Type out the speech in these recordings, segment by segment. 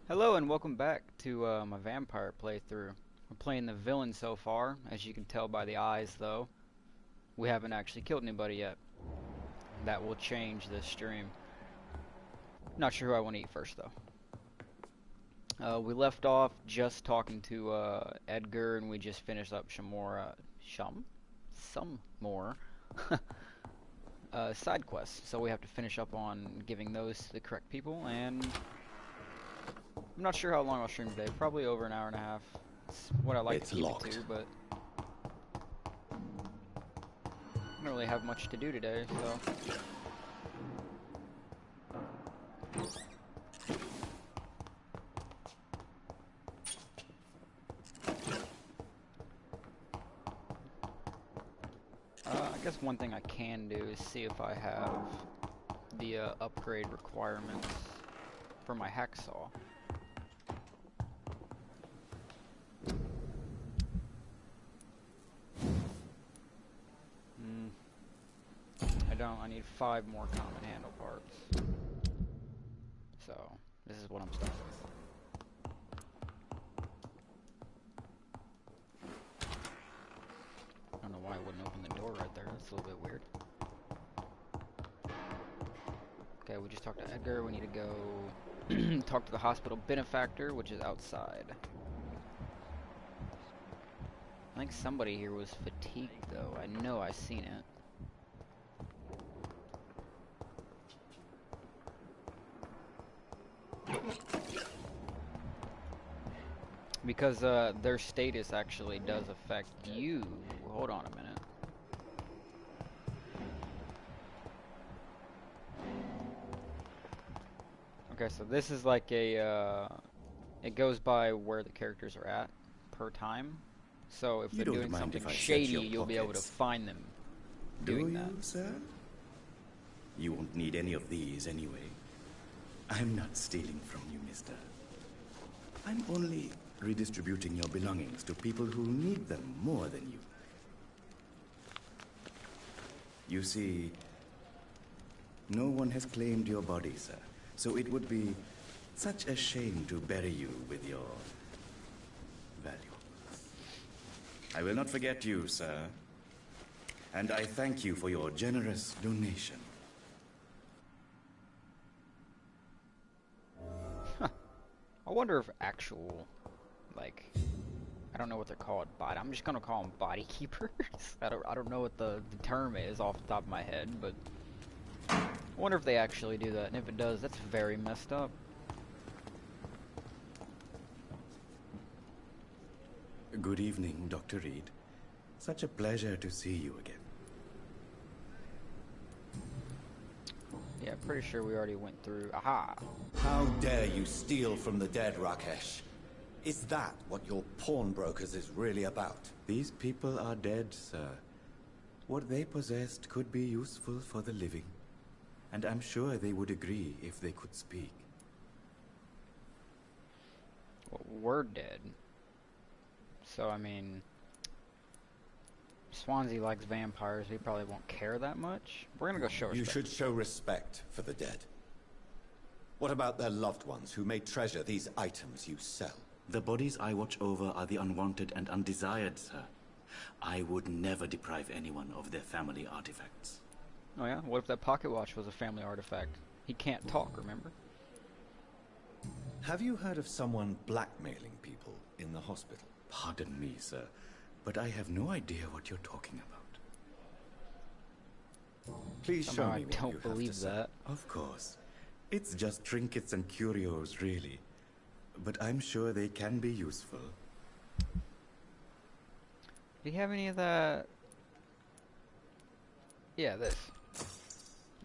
Hello and welcome back to my Vampire playthrough. We're playing the villain so far, as you can tell by the eyes though. We haven't actually killed anybody yet. That will change this stream. Not sure who I want to eat first though. We left off just talking to Edgar, and we just finished up some more side quests. So we have to finish up on giving those to the correct people, and I'm not sure how long I'll stream today. Probably over an hour and a half. It's what I like It's to keep locked. it to, but I don't really have much to do today, so. I guess one thing I can do is see if I have the upgrade requirements for my hacksaw. I don't. I need 5 more common handle parts. So, this is what I'm starting with. I don't know why I wouldn't open the door right there. That's a little bit weird. Okay, we just talked to Edgar. We need to go talk to the hospital benefactor, which is outside. I think somebody here was fatigued, though. I know I seen it. Because their status actually does affect you. Hold on a minute. Okay, so this is like a, it goes by where the characters are at per time. So if You they're don't doing mind something if I search shady, your you'll be able to pockets? find them Do doing you, that. sir? You won't need any of these anyway. I'm not stealing from you, mister. I'm only redistributing your belongings to people who need them more than you. You see, no one has claimed your body, sir. So it would be such a shame to bury you with your valuables. I will not forget you, sir. And I thank you for your generous donation. I wonder if actual, like, I don't know what they're called, but I'm just gonna call them body keepers. I don't know what the term is off the top of my head, but I wonder if they actually do that, and if it does, that's very messed up. Good evening, Dr. Reed. Such a pleasure to see you again. Yeah, pretty sure we already went through. Aha! How dare you steal from the dead, Rakesh? Is that what your pawnbrokers is really about? These people are dead, sir. What they possessed could be useful for the living. And I'm sure they would agree if they could speak. Well, we're dead. So, I mean, Swansea likes vampires. He probably won't care that much. We're gonna go show You respect. should show respect for the dead. What about their loved ones who may treasure these items you sell? The bodies I watch over are the unwanted and undesired, sir. I would never deprive anyone of their family artifacts. Oh yeah? What if that pocket watch was a family artifact? He can't talk, remember? Have you heard of someone blackmailing people in the hospital? Pardon me, sir, but I have no idea what you're talking about. Please show Somehow me I what you don't have to believe say. that. Of course. It's just trinkets and curios, really. But I'm sure they can be useful. Do you have any of that? Yeah, this.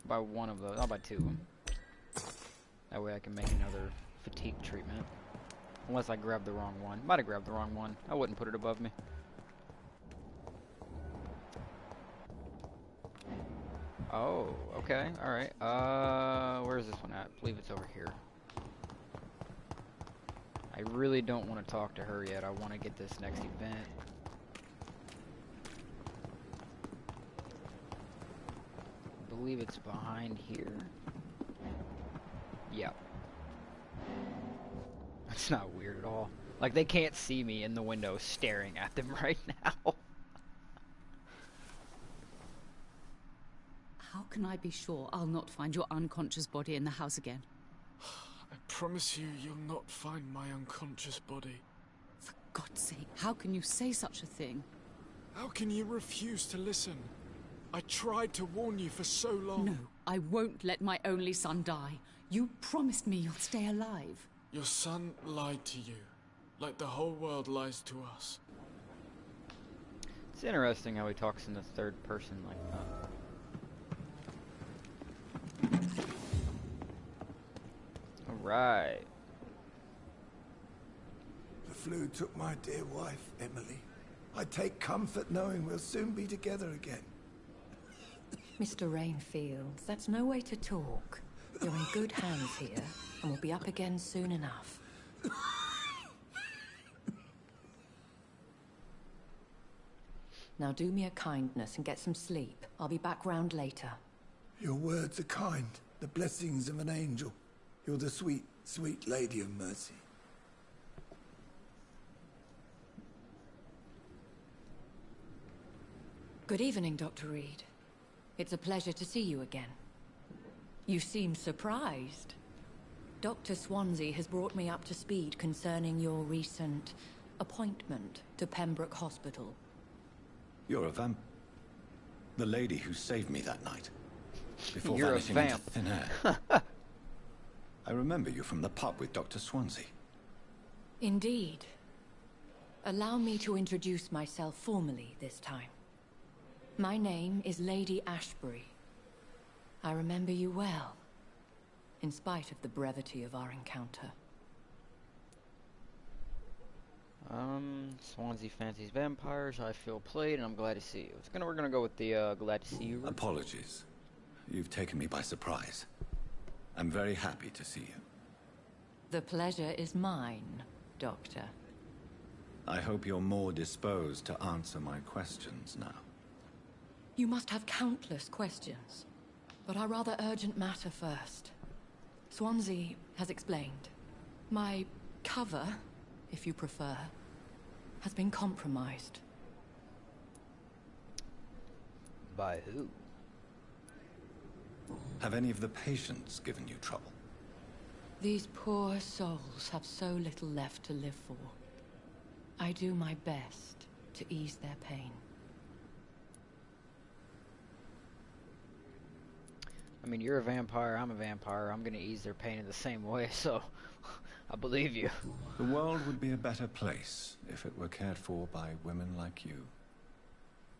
Buy one of those. I'll buy 2 of them. That way I can make another fatigue treatment. Unless I grab the wrong one. Might have grabbed the wrong one. I wouldn't put it above me. Oh, okay. Alright. Where's this one at? I believe it's over here. I really don't want to talk to her yet. I want to get this next event. I believe it's behind here. Yep. It's not weird at all. Like, they can't see me in the window staring at them right now. How can I be sure I'll not find your unconscious body in the house again? I promise you, you'll not find my unconscious body. For God's sake, how can you say such a thing? How can you refuse to listen? I tried to warn you for so long. No, I won't let my only son die. You promised me you'll stay alive. Your son lied to you, like the whole world lies to us. It's interesting how he talks in the third person like that. Alright. The flu took my dear wife, Emily. I take comfort knowing we'll soon be together again. Mr. Rainfield, that's no way to talk. You're in good hands here, and we'll be up again soon enough. Now do me a kindness and get some sleep. I'll be back round later. Your words are kind, the blessings of an angel. You're the sweet, sweet Lady of Mercy. Good evening, Dr. Reed. It's a pleasure to see you again. You seem surprised. Dr. Swansea has brought me up to speed concerning your recent appointment to Pembroke Hospital. You're a vamp... The lady who saved me that night. Before You're a vanishing into vamp. thin air. I remember you from the pub with Dr. Swansea. Indeed. Allow me to introduce myself formally this time. My name is Lady Ashbury. I remember you well, in spite of the brevity of our encounter. Swansea fancies vampires. I feel played, and I'm glad to see you. We're gonna go with the glad to see you. Apologies. You've taken me by surprise. I'm very happy to see you. The pleasure is mine, Doctor. I hope you're more disposed to answer my questions now. You must have countless questions, but our rather urgent matter first. Swansea has explained. My cover, if you prefer, has been compromised. By who? Have any of the patients given you trouble? These poor souls have so little left to live for. I do my best to ease their pain. I mean, you're a vampire, I'm a vampire. I'm gonna ease their pain in the same way, so I believe you. The world would be a better place if it were cared for by women like you.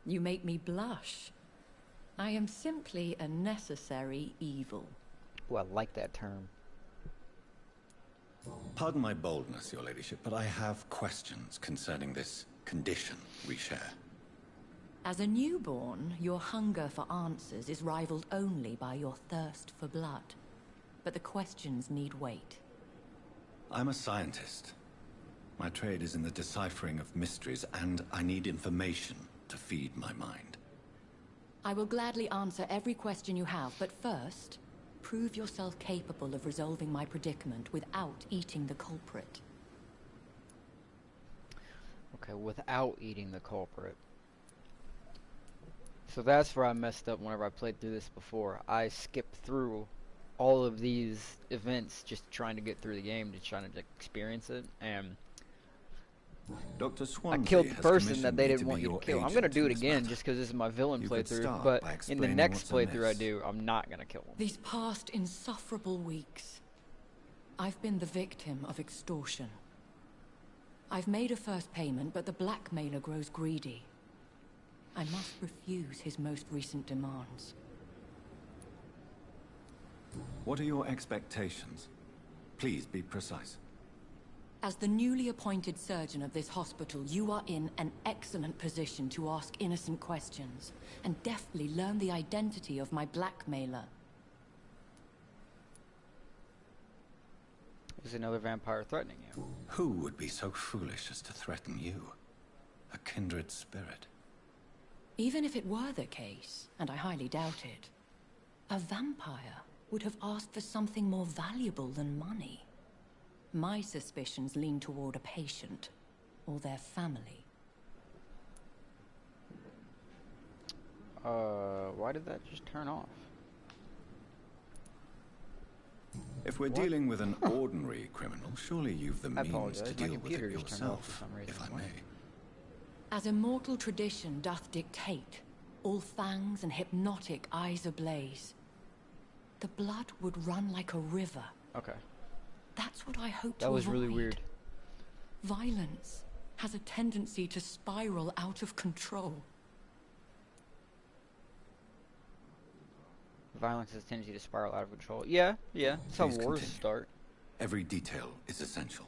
You make me blush. I am simply a necessary evil. Well, I like that term. Pardon my boldness, your ladyship, but I have questions concerning this condition we share. As a newborn, your hunger for answers is rivaled only by your thirst for blood. But the questions need wait. I'm a scientist. My trade is in the deciphering of mysteries, and I need information to feed my mind. I will gladly answer every question you have, but first, prove yourself capable of resolving my predicament without eating the culprit. Okay, without eating the culprit. So that's where I messed up whenever I played through this before. I skipped through all of these events just trying to get through the game, just trying to experience it, and Dr. I Swansea killed the has person that commissioned they me didn't to want be you to your kill. I'm agent gonna do in it this again matter. just because this is my villain You could playthrough, start but by in the explaining next what's playthrough I amiss. do, I'm not gonna kill him. These past insufferable weeks, I've been the victim of extortion. I've made a first payment, but the blackmailer grows greedy. I must refuse his most recent demands. What are your expectations? Please be precise. As the newly appointed surgeon of this hospital, you are in an excellent position to ask innocent questions and deftly learn the identity of my blackmailer. Is another vampire threatening you? Who would be so foolish as to threaten you? A kindred spirit. Even if it were the case, and I highly doubt it, a vampire would have asked for something more valuable than money. my suspicions lean toward a patient or their family. Why did that just turn off? If we're dealing with an ordinary criminal, surely you've the means apologize. to My deal with computer it just turned off for yourself, some reason. if I What? may. As immortal tradition doth dictate, all fangs and hypnotic eyes ablaze, the blood would run like a river. Okay. That's what I hope to That was really avoid. weird. Violence has a tendency to spiral out of control. Violence has a tendency to spiral out of control. Yeah. That's how Please wars continue. start. Every detail is essential.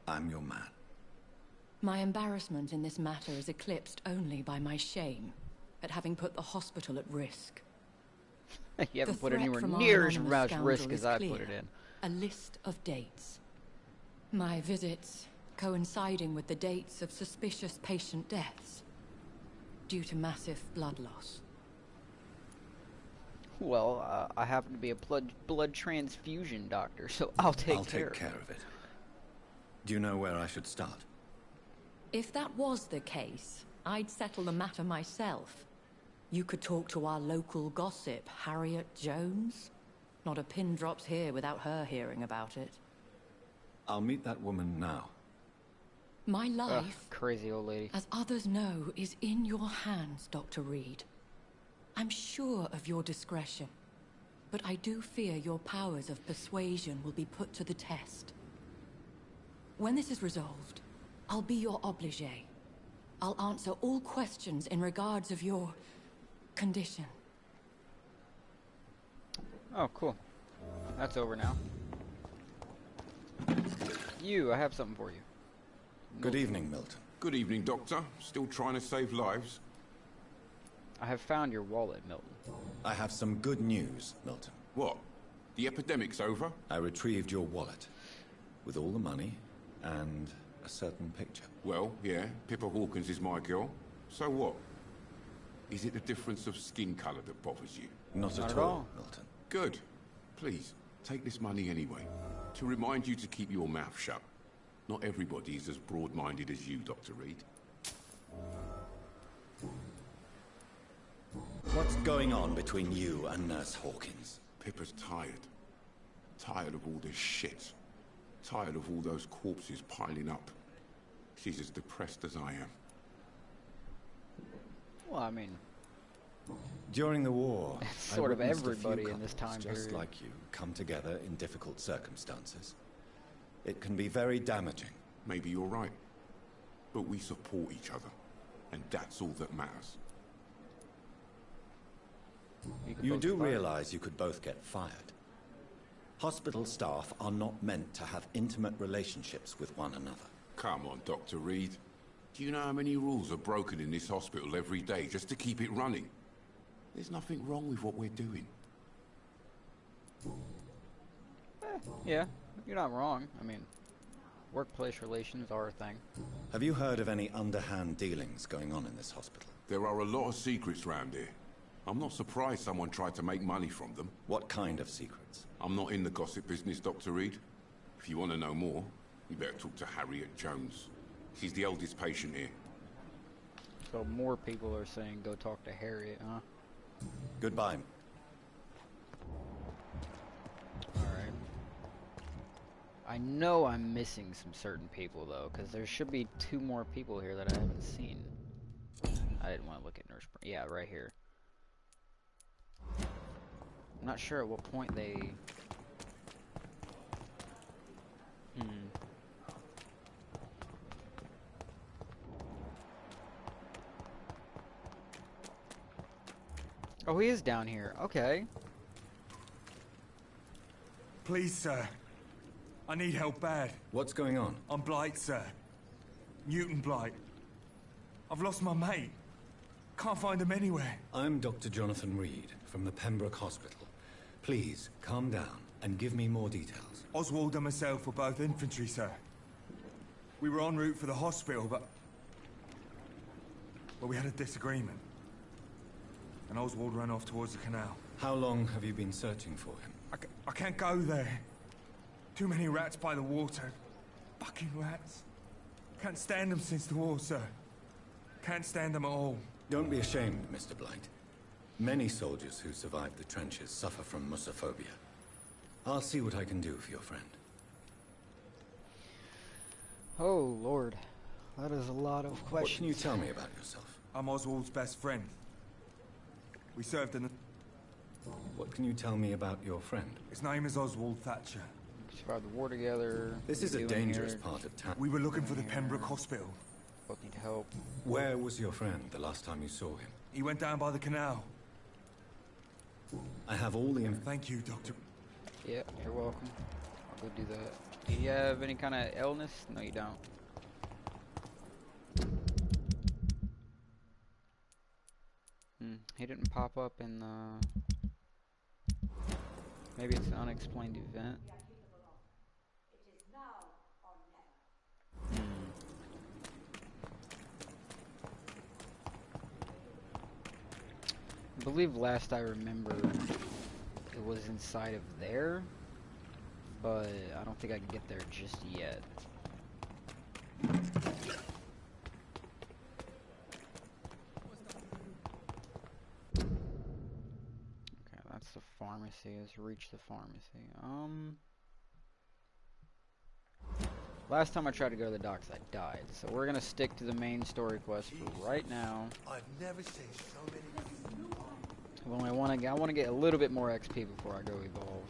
I'm your man. My embarrassment in this matter is eclipsed only by my shame at having put the hospital at risk. You haven't The put threat anywhere from our near as anonymous much risk scoundrel as is I clear. put it in. A list of dates. My visits coinciding with the dates of suspicious patient deaths due to massive blood loss. Well, I happen to be a blood transfusion doctor, so I'll take care of it. Do you know where I should start? If that was the case, I'd settle the matter myself. You could talk to our local gossip, Harriet Jones. Not a pin drops here without her hearing about it. I'll meet that woman now. My Ugh, life, crazy old lady. as others know, is in your hands, Dr. Reed. I'm sure of your discretion, but I do fear your powers of persuasion will be put to the test. When this is resolved, I'll be your obligé. I'll answer all questions in regards of your condition. Oh, cool. That's over now. I have something for you. Good evening, Milton. Good evening, Doctor. Still trying to save lives? I have found your wallet, Milton. I have some good news, Milton. What? The epidemic's over? I retrieved your wallet with all the money and a certain picture. Well, yeah, Pippa Hawkins is my girl. So what? Is it the difference of skin colour that bothers you? Not Not at at all, all. Milton. Good. Please, take this money anyway. To remind you to keep your mouth shut. Not everybody is as broad-minded as you, Dr. Reed. What's going on between you and Nurse Hawkins? Pippa's tired. Tired of all this shit. Tired of all those corpses piling up. She's as depressed as I am. Well, I mean, During the war, I sort of witnessed a few everybody in this couples time just period. like you come together in difficult circumstances. It can be very damaging. Maybe you're right. But we support each other. And that's all that matters. could You both do fight. realize you could both get fired. Hospital staff are not meant to have intimate relationships with one another. Come on, Dr. Reed. Do you know how many rules are broken in this hospital every day just to keep it running? There's nothing wrong with what we're doing. Yeah, you're not wrong. I mean, workplace relations are a thing. Have you heard of any underhand dealings going on in this hospital? There are a lot of secrets round here. I'm not surprised someone tried to make money from them. What kind of secrets? I'm not in the gossip business, Dr. Reed. If you want to know more, you better talk to Harriet Jones. She's the oldest patient here. So more people are saying go talk to Harriet, huh? Goodbye. Alright. I know I'm missing some certain people, though, because there should be 2 more people here that I haven't seen. I didn't want to look at Nurse... Yeah, right here. I'm not sure at what point they... Oh, he is down here. Okay. Please, sir. I need help bad. What's going on? I'm Blight, sir. Newton Blight. I've lost my mate. Can't find him anywhere. I'm Dr. Jonathan Reed from the Pembroke Hospital. Please, calm down and give me more details. Oswald and myself were both infantry, sir. We were en route for the hospital, but... well, we had a disagreement. And Oswald ran off towards the canal. How long have you been searching for him? I can't go there. Too many rats by the water. Fucking rats. Can't stand them since the war, sir. Can't stand them at all. Don't be ashamed, Mr. Blight. Many soldiers who survived the trenches suffer from musophobia. I'll see what I can do for your friend. Oh, Lord. That is a lot of questions. What can you tell me about yourself? I'm Oswald's best friend. We served in the... What can you tell me about your friend? His name is Oswald Thatcher. We survived the war together. This is a doing dangerous here. part of town. We were looking for the Pembroke Hospital. Both need help. Where was your friend the last time you saw him? He went down by the canal. I have all the information. Thank you, Doctor. Yeah, you're welcome. I'll go do that. Do you have any kind of illness? No, you don't. He didn't pop up in the... Maybe it's an unexplained event. I believe last I remember it was inside of there, but I don't think I can get there just yet. Okay, that's the pharmacy. Let's reach the pharmacy. Last time I tried to go to the docks, I died. So we're gonna stick to the main story quest for right now. I've never seen so many people. Well, I want to get a little bit more XP before I go evolve.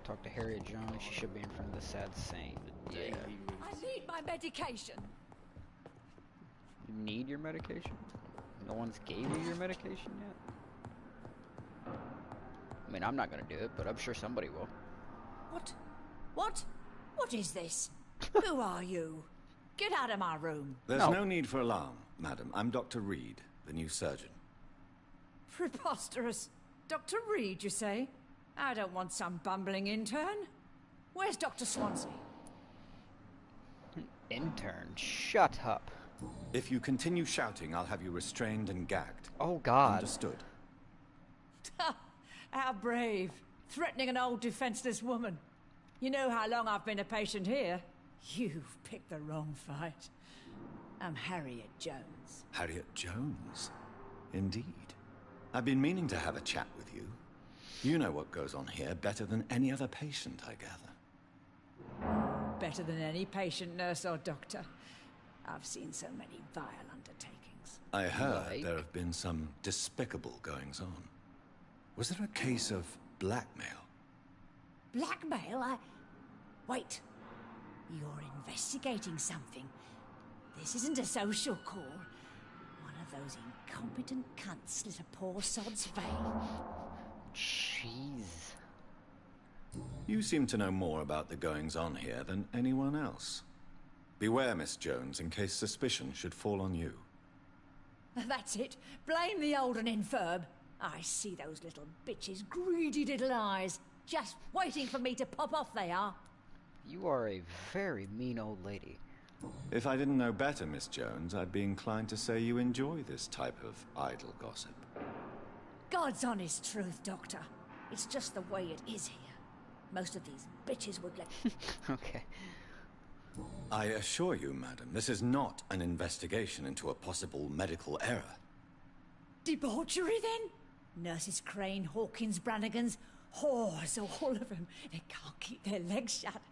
Talk to Harriet Jones. She should be in front of the sad saint. Yeah. I need my medication. You need your medication? No one's gave you your medication yet? I mean, I'm not gonna do it, but I'm sure somebody will. What? What? What is this? Who are you? Get out of my room. There's no need for alarm, madam. I'm Dr. Reed, the new surgeon. Preposterous. Dr. Reed, you say? I don't want some bumbling intern. Where's Dr. Swansea? Intern, shut up. If you continue shouting, I'll have you restrained and gagged. Oh, God. Understood. How brave. Threatening an old defenseless woman. You know how long I've been a patient here? You've picked the wrong fight. I'm Harriet Jones. Harriet Jones? Indeed. I've been meaning to have a chat with you. You know what goes on here better than any other patient, I gather. Better than any patient, nurse, or doctor. I've seen so many vile undertakings. I heard there have been some despicable goings-on. Was there a case of blackmail? Blackmail? Wait. You're investigating something. This isn't a social call. One of those incompetent cunts slit a poor sod's vein. Jeez. You seem to know more about the goings-on here than anyone else. Beware, Miss Jones, in case suspicion should fall on you. That's it. Blame the old and infirm. I see those little bitches' greedy little eyes. Just waiting for me to pop off they are. You are a very mean old lady. If I didn't know better, Miss Jones, I'd be inclined to say you enjoy this type of idle gossip. God's honest truth, Doctor. It's just the way it is here. Most of these bitches would let... Okay. I assure you, madam, this is not an investigation into a possible medical error. Debauchery, then? Nurses Crane, Hawkins, Brannigans, whores, all of them. They can't keep their legs shut.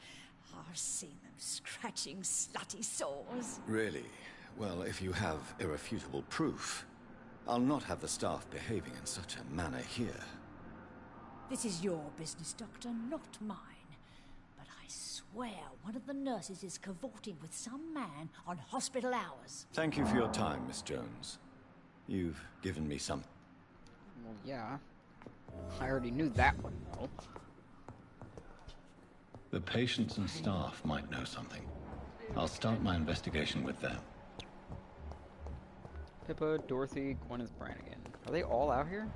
I've seen them scratching slutty sores. Really? Well, if you have irrefutable proof, I'll not have the staff behaving in such a manner here. This is your business, Doctor, not mine. But I swear one of the nurses is cavorting with some man on hospital hours. Thank you for your time, Miss Jones. You've given me some... Well, yeah. I already knew that one, though. The patients and staff might know something. I'll start my investigation with them. Pippa, Dorothy, Gwyneth Brannigan. Are they all out here?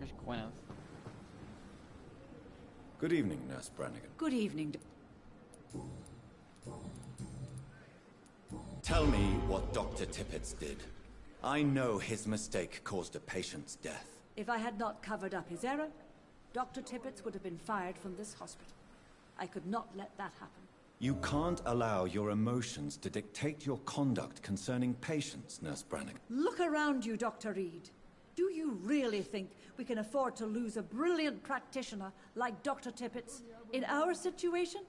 There's Gwyneth. Good evening, Nurse Brannigan. Good evening. Tell me what Dr. Tippett did. I know his mistake caused a patient's death. If I had not covered up his error, Dr. Tippett would have been fired from this hospital. I could not let that happen. You can't allow your emotions to dictate your conduct concerning patients, Nurse Brannigan. Look around you, Dr. Reed. Do you really think we can afford to lose a brilliant practitioner like Dr. Tippett in our situation?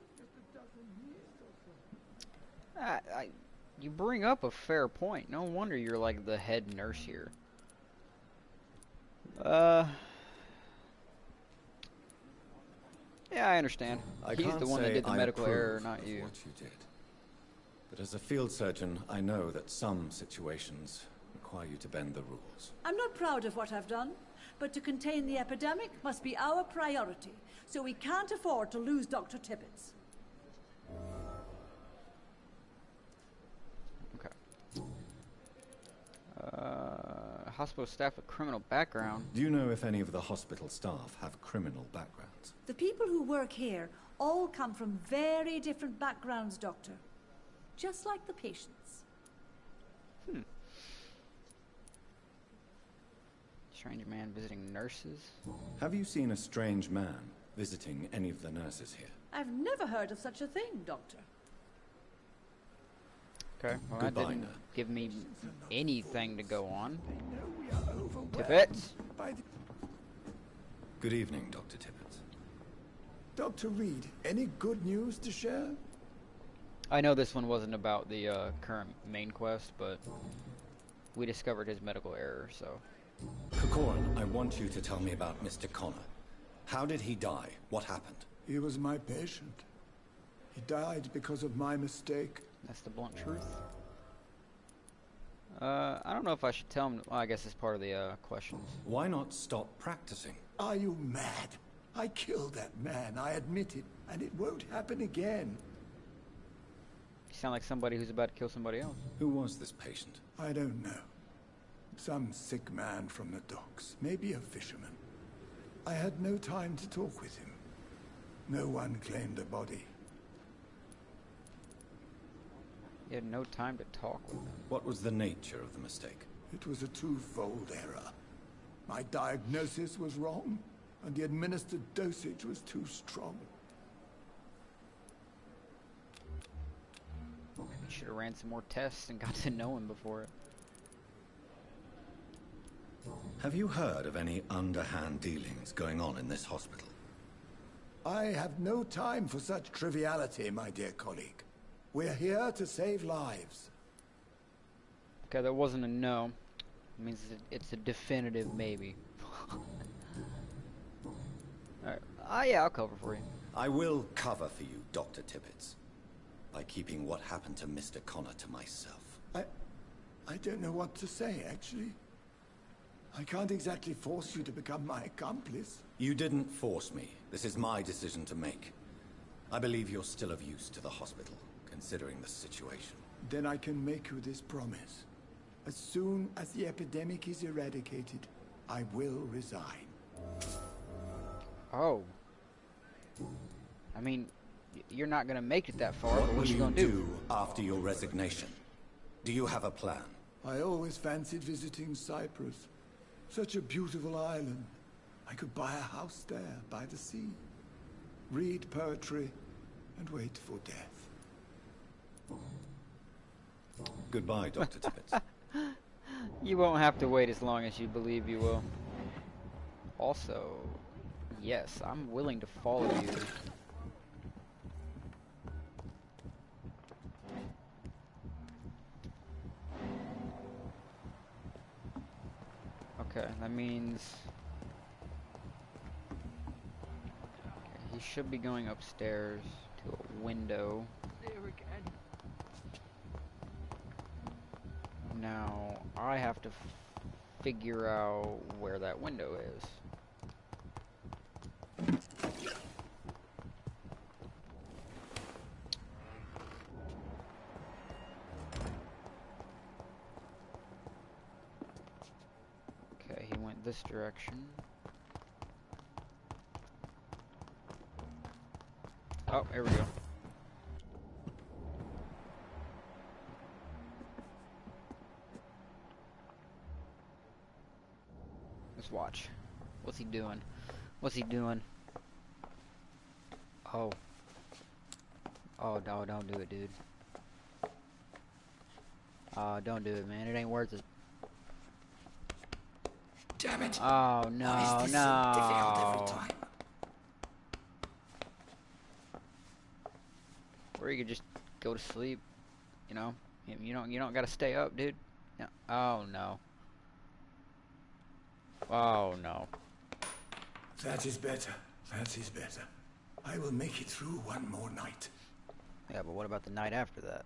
You bring up a fair point. No wonder you're like the head nurse here. Yeah, I understand. He's the one that did the medical error, not you. What you did. But as a field surgeon, I know that some situations require you to bend the rules. I'm not proud of what I've done, but to contain the epidemic must be our priority, so we can't afford to lose Dr. Tippett. Okay. Hospital staff with criminal background. Do you know if any of the hospital staff have criminal backgrounds? The people who work here all come from very different backgrounds, Doctor. Just like the patients. Strange man visiting nurses. Have you seen a strange man visiting any of the nurses here? I've never heard of such a thing, Doctor. Okay, well Goodbye, that didn't Nurse. give me anything to go on. Tippett? Good evening, Dr. Tippett. Dr. Reed, any good news to share? I know this one wasn't about the current main quest, but we discovered his medical error, so... Corcoran, I want you to tell me about Mr. Connor. How did he die? What happened? He was my patient. He died because of my mistake. That's the blunt truth. I don't know if I should tell him. Well, I guess it's part of the questions. Why not stop practicing? Are you mad? I killed that man, I admit it, and it won't happen again. You sound like somebody who's about to kill somebody else. Who was this patient? I don't know. Some sick man from the docks, maybe a fisherman. I had no time to talk with him. No one claimed a body. You had no time to talk with him. What was the nature of the mistake? It was a twofold error. My diagnosis was wrong, and the administered dosage was too strong. You should have ran some more tests and got to know him before it. Have you heard of any underhand dealings going on in this hospital? I have no time for such triviality, my dear colleague. We're here to save lives. Okay, that wasn't a no. It means it's a definitive maybe. Alright. Yeah, I'll cover for you. I will cover for you, Dr. Tippett, by keeping what happened to Mr. Connor to myself. I don't know what to say, actually. I can't exactly force you to become my accomplice. You didn't force me. This is my decision to make. I believe you're still of use to the hospital, considering the situation. Then I can make you this promise. As soon as the epidemic is eradicated, I will resign. Oh. I mean, you're not gonna make it that far, What but will what you you gonna do after your resignation? Do you have a plan? I always fancied visiting Cyprus. Such a beautiful island. I could buy a house there, by the sea. Read poetry, and wait for death. Goodbye, Dr. Tippett. You won't have to wait as long as you believe you will. Also, yes, I'm willing to follow you. Okay, that means... Okay, he should be going upstairs to a window. Now, I have to figure out where that window is. Okay, he went this direction. Oh, here we go. Let's watch. What's he doing? What's he doing? Oh. Oh, no, don't do it, dude. Oh, don't do it, man. It ain't worth it. Damn it! Oh, no, Why is this so difficult every no. time? Or you could just go to sleep, you know? You don't gotta stay up, dude. No. Oh, no. Oh, no. That is better. That is better. I will make it through one more night. Yeah, but what about the night after that?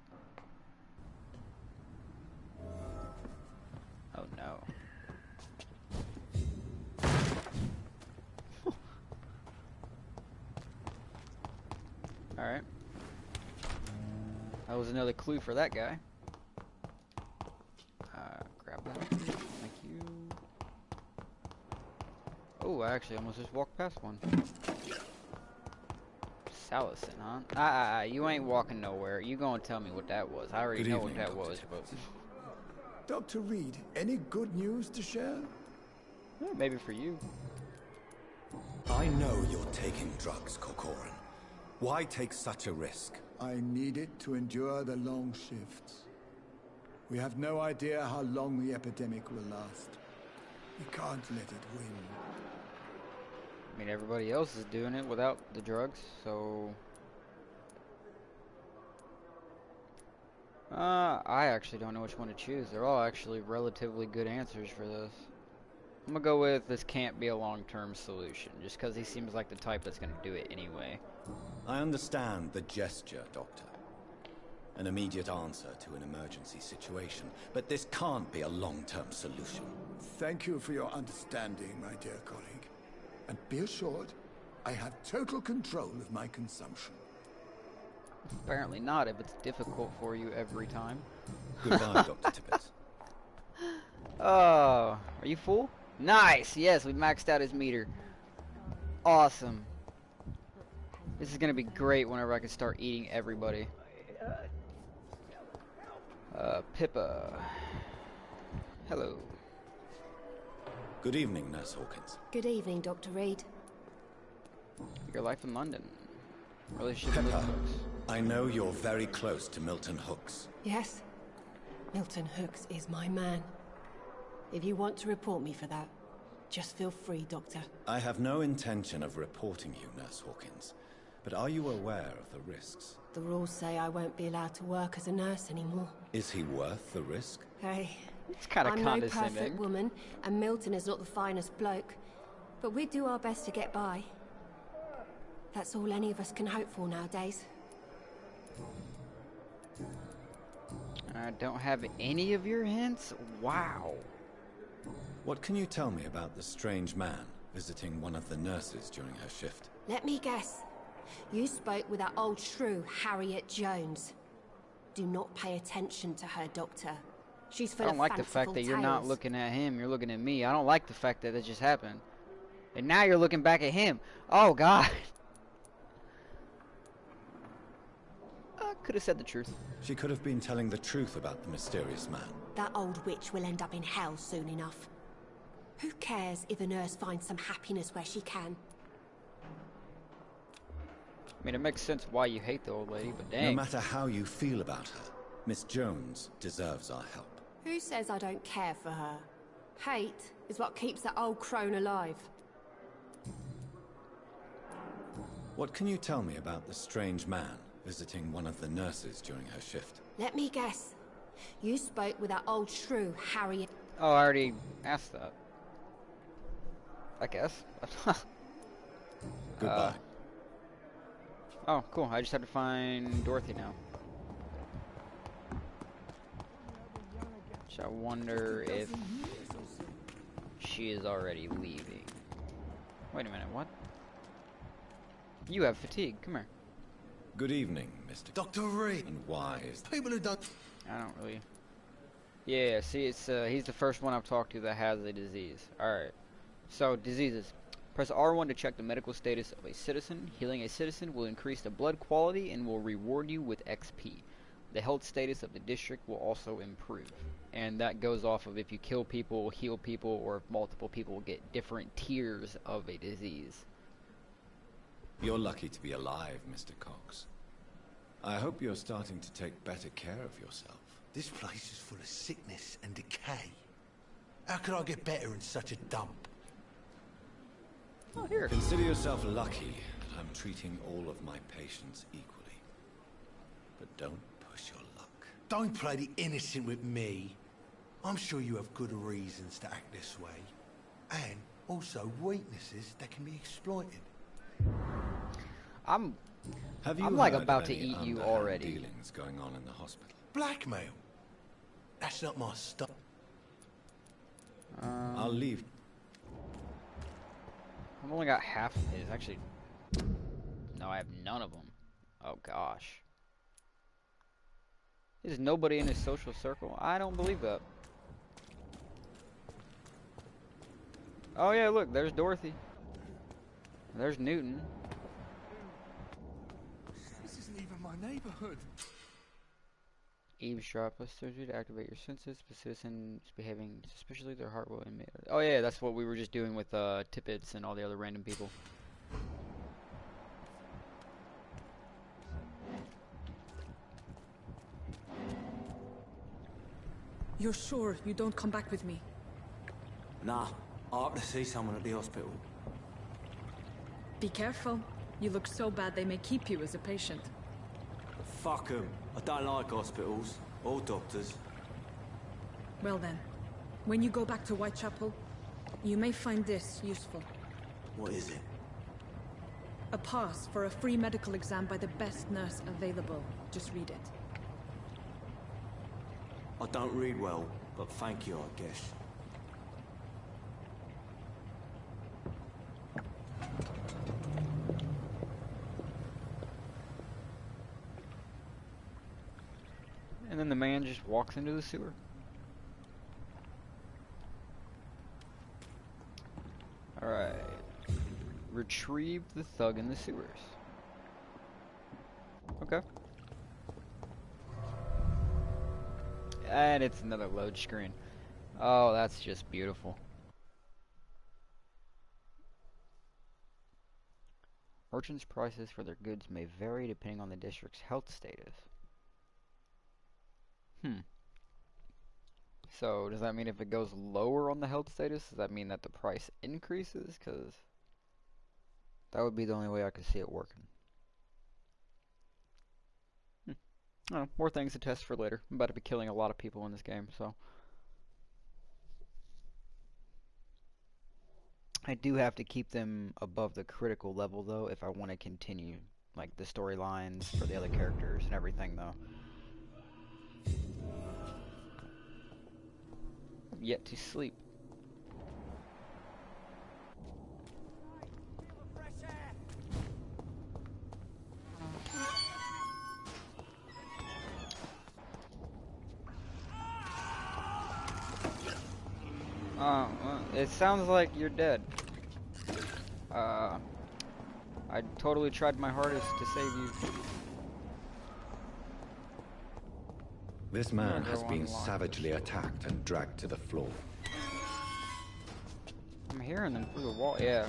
Oh, no. Alright. That was another clue for that guy. Grab that. Thank you. Oh, I actually almost just walked past one. Salison, huh? You ain't walking nowhere. You gonna tell me what that was. I already know what that was, but... Dr. Reed, any good news to share? Maybe for you. I know you're taking drugs, Corcoran. Why take such a risk? I need it to endure the long shifts. We have no idea how long the epidemic will last. We can't let it win. I mean, everybody else is doing it without the drugs, so... I actually don't know which one to choose. They're all actually relatively good answers for this. I'm gonna go with this can't be a long-term solution, just because he seems like the type that's gonna do it anyway. I understand the gesture, Doctor. An immediate answer to an emergency situation, but this can't be a long-term solution. Thank you for your understanding, my dear colleague. And be assured, I have total control of my consumption. Apparently not, if it's difficult for you every time. Goodbye, Dr. Tibbetts. Oh, are you full? Nice! Yes, we maxed out his meter. Awesome. This is gonna be great whenever I can start eating everybody. Pippa. Hello. Good evening, Nurse Hawkins. Good evening, Dr. Reed. Your life in London. Relationship with Pippa, Hooks. I know you're very close to Milton Hooks. Yes? Milton Hooks is my man. If you want to report me for that, just feel free, Doctor. I have no intention of reporting you, Nurse Hawkins. But are you aware of the risks? The rules say I won't be allowed to work as a nurse anymore. Is he worth the risk? Hey, It's kind of I'm no condescending. perfect woman, and Milton is not the finest bloke. But we do our best to get by. That's all any of us can hope for nowadays. I don't have any of your hints? Wow. What can you tell me about the strange man visiting one of the nurses during her shift? Let me guess. You spoke with that old shrew, Harriet Jones. Do not pay attention to her, Doctor. She's full I of don't like the fact that you're not tales. looking at him, you're looking at me. I don't like the fact that it just happened. And now you're looking back at him. Oh, God. I could have said the truth. She could have been telling the truth about the mysterious man. That old witch will end up in hell soon enough. Who cares if a nurse finds some happiness where she can? I mean, it makes sense why you hate the old lady, but No dang. matter how you feel about her, Miss Jones deserves our help. Who says I don't care for her? Hate is what keeps that old crone alive. What can you tell me about the strange man visiting one of the nurses during her shift? Let me guess. You spoke with that old shrew, Harriet. Oh, I already asked that. I guess. Goodbye. Oh, cool. I just have to find Dorothy now. So I wonder if she is already leaving. Wait a minute, what? You have fatigue. Come here. Good evening, Mr. Dr. Reed. And why is People who don't... I don't really... Yeah, see, it's he's the first one I've talked to that has the disease. Alright. So, diseases. Press R1 to check the medical status of a citizen. Healing a citizen will increase the blood quality and will reward you with XP. The health status of the district will also improve. and that goes off of if you kill people, heal people, or if multiple people get different tiers of a disease. You're lucky to be alive, Mr. Cox. I hope you're starting to take better care of yourself. This place is full of sickness and decay. How could I get better in such a dump? Oh, here. Consider yourself lucky. I'm treating all of my patients equally. But don't push your luck. Don't play the innocent with me. I'm sure you have good reasons to act this way. And also weaknesses that can be exploited. I'm I'm like about to eat you already. Dealings going on in the hospital. Blackmail? That's not my stuff. I'll leave. I've only got half of his. Actually, no, I have none of them. Oh gosh. There's nobody in his social circle. I don't believe that. Oh yeah, look, there's Dorothy. There's Newton. This isn't even my neighborhood. Eavesdrop stirs you to activate your senses. If a citizen is behaving suspiciously, their heart will emit. Oh yeah, that's what we were just doing with Tippets and all the other random people. You're sure you don't come back with me? Nah, I have to see someone at the hospital. Be careful. You look so bad they may keep you as a patient. Fuck 'em. I don't like hospitals or doctors. Well then, when you go back to Whitechapel, you may find this useful. What is it? A pass for a free medical exam by the best nurse available. Just read it. I don't read well, but thank you, I guess. And then the man just walks into the sewer. Alright. Retrieve the thug in the sewers. Okay. And it's another load screen. Oh, that's just beautiful. Merchants' prices for their goods may vary depending on the district's health status. So, does that mean if it goes lower on the health status, does that mean that the price increases? Because that would be the only way I could see it working. I don't know, more things to test for later. I'm about to be killing a lot of people in this game, so. I do have to keep them above the critical level, though, if I want to continue, like, the storylines for the other characters and everything, though. Yet to sleep. It sounds like you're dead. I totally tried my hardest to save you. This man has been savagely attacked and dragged to the floor. I'm hearing them through the wall. Yeah.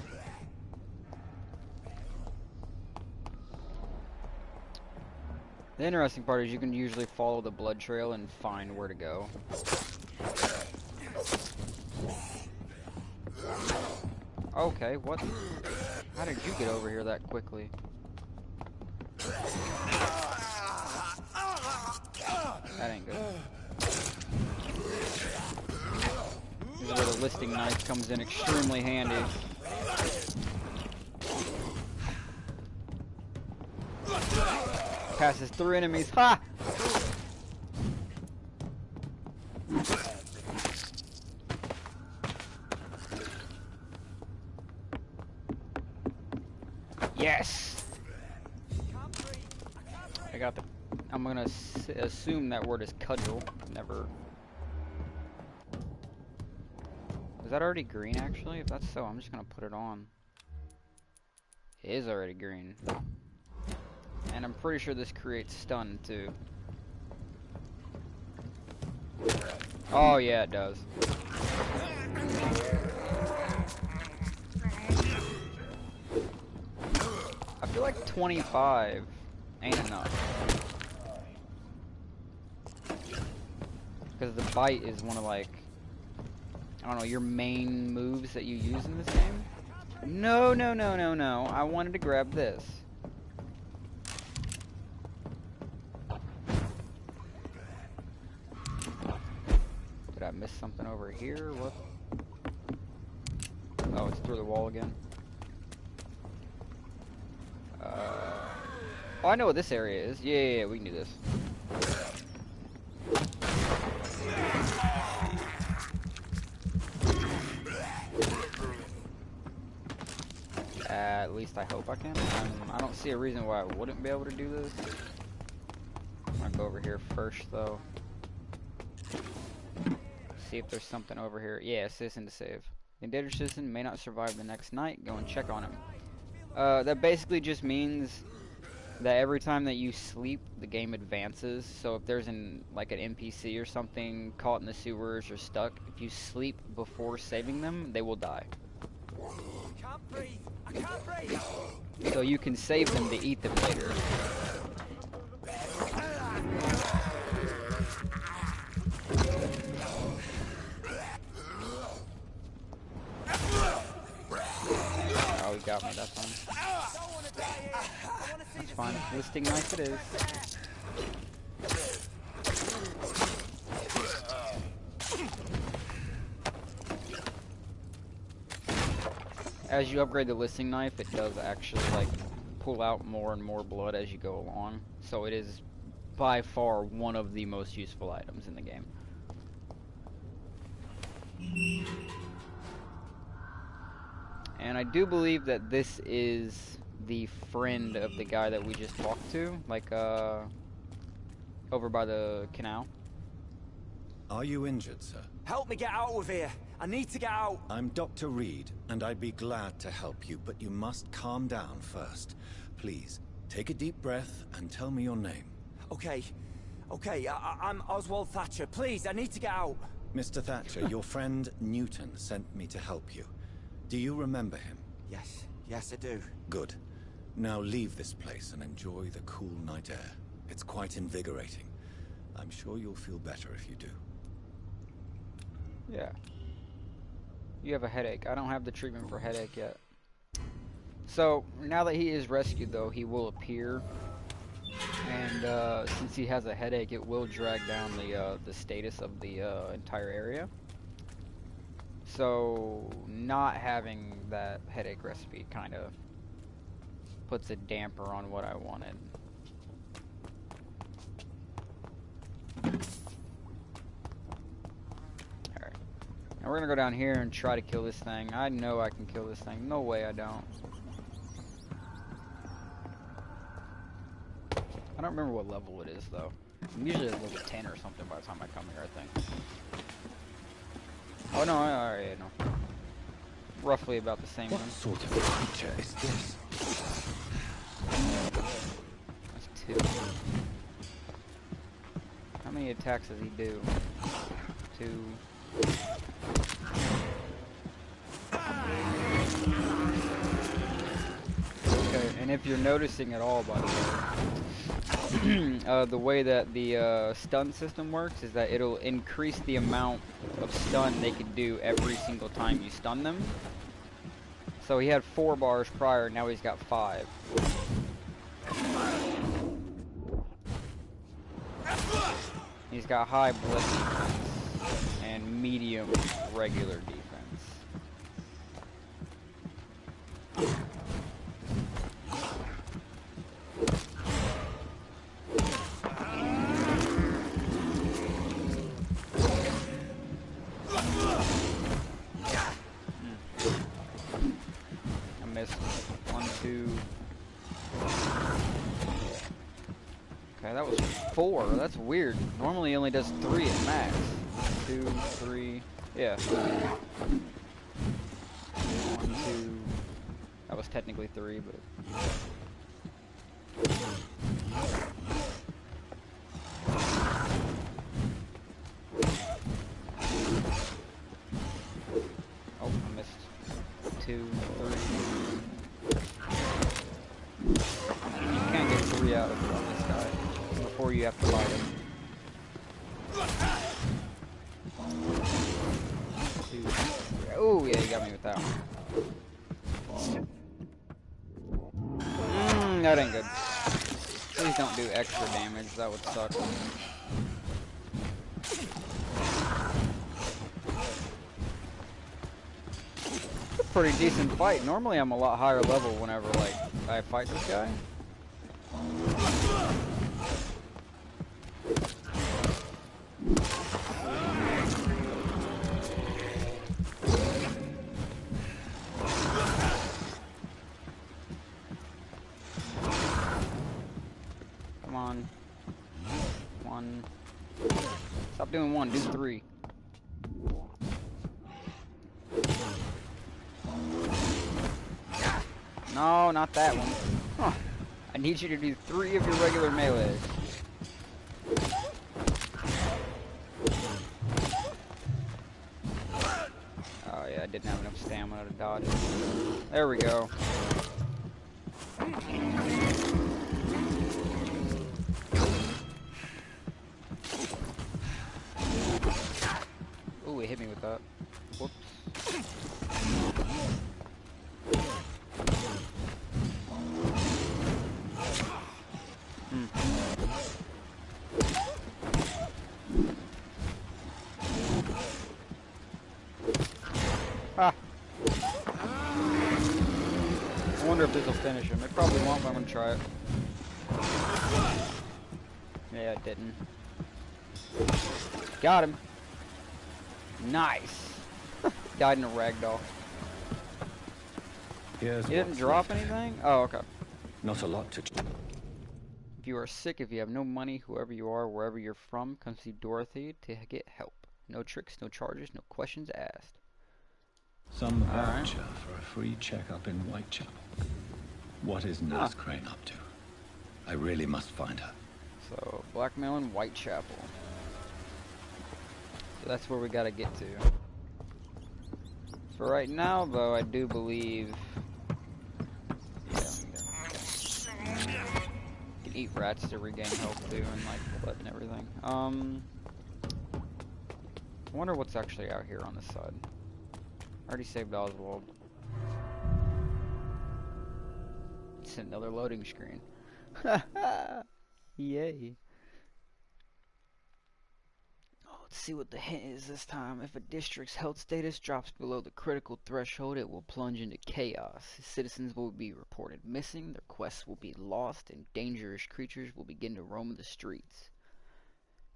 The interesting part is you can usually follow the blood trail and find where to go. Okay, what? How did you get over here that quickly? That ain't good. This is where the listing knife comes in extremely handy. Passes through enemies. Ha! Yes! I got the... I'm gonna assume that word is cudgel. Never... Is that already green, actually? If that's so, I'm just gonna put it on. It is already green. And I'm pretty sure this creates stun, too. Oh yeah, it does. I feel like 25 ain't enough. Because the bite is one of, like, I don't know, your main moves that you use in this game. No, no, no, no, no. I wanted to grab this. Did I miss something over here? What? Oh, it's through the wall again. Oh, I know what this area is. Yeah, we can do this. At least I hope I can. I don't see a reason why I wouldn't be able to do this. I'm gonna go over here first, though. See if there's something over here. Yeah, citizen to save. The endangered citizen may not survive the next night. Go and check on him. That basically just means that every time that you sleep, the game advances. So if there's like an NPC or something caught in the sewers or stuck, if you sleep before saving them, they will die. I can't breathe. I can't breathe. So you can save them to eat them later. Oh, he got me, that's fine. That's fine. Listing knife it is. As you upgrade the listing knife, it does actually, like, pull out more and more blood as you go along. So it is by far one of the most useful items in the game. And I do believe that this is the friend of the guy that we just talked to, like, over by the canal. Are you injured, sir? Help me get out of here. I need to get out. I'm Dr. Reed, and I'd be glad to help you, but you must calm down first. Please, take a deep breath and tell me your name. Okay. Okay, I'm Oswald Thatcher. Please, I need to get out. Mr. Thatcher, your friend Newton sent me to help you. Do you remember him? Yes. Yes, I do. Good. Now leave this place and enjoy the cool night air. It's quite invigorating. I'm sure you'll feel better if you do. Yeah. You have a headache. I don't have the treatment for headache yet. So, now that he is rescued, though, he will appear. And since he has a headache, it will drag down the status of the entire area. So, not having that headache recipe kind of puts a damper on what I wanted. Alright. Now we're gonna go down here and try to kill this thing. I know I can kill this thing. No way I don't. I don't remember what level it is, though. I'm usually at level 10 or something by the time I come here, I think. Oh, no, alright, no. Roughly about the same What one. sort of creature is this? That's 2. How many attacks does he do? 2. Okay, and if you're noticing at all, by the way that the stun system works is that it'll increase the amount of stun they can do every single time you stun them. So he had 4 bars prior, now he's got 5. He's got high blood defense and medium regular defense. I missed 1, 2. Okay, that was 4. That's weird. Normally he only does 3 at max. 2, 3. Yeah. 1, 2. That was technically 3, but. out of this guy before you have to fight him. Oh yeah, you got me with that one. That ain't good. Please don't do extra damage, that would suck. Pretty decent fight. Normally I'm a lot higher level whenever like I fight this guy. Come on. One. Stop doing one, do three. No, not that one. Huh. I need you to do 3 of your regular melees. Oh yeah, I didn't have enough stamina to dodge it. There we go. Ooh, it hit me with that. Whoops. Ah. I wonder if this will finish him. It probably won't, but I'm gonna try it. Yeah, it didn't. Got him. Nice. Died in a ragdoll. Here's You didn't drop anything? Oh, okay. Not a lot to... If you are sick, if you have no money, whoever you are, wherever you're from, come see Dorothy to get help. No tricks, no charges, no questions asked. Some voucher for a free checkup in Whitechapel. What is Nurse Crane up to? I really must find her. So, blackmailing Whitechapel. So that's where we gotta get to. For right now, though, I do believe... Yeah. You can eat rats to regain health, too, and, like, blood and everything. I wonder what's actually out here on this side. I already saved Oswald. It's another loading screen. Yay. Let's see what the hint is this time. If a district's health status drops below the critical threshold, it will plunge into chaos. Citizens will be reported missing, their quests will be lost, and dangerous creatures will begin to roam the streets.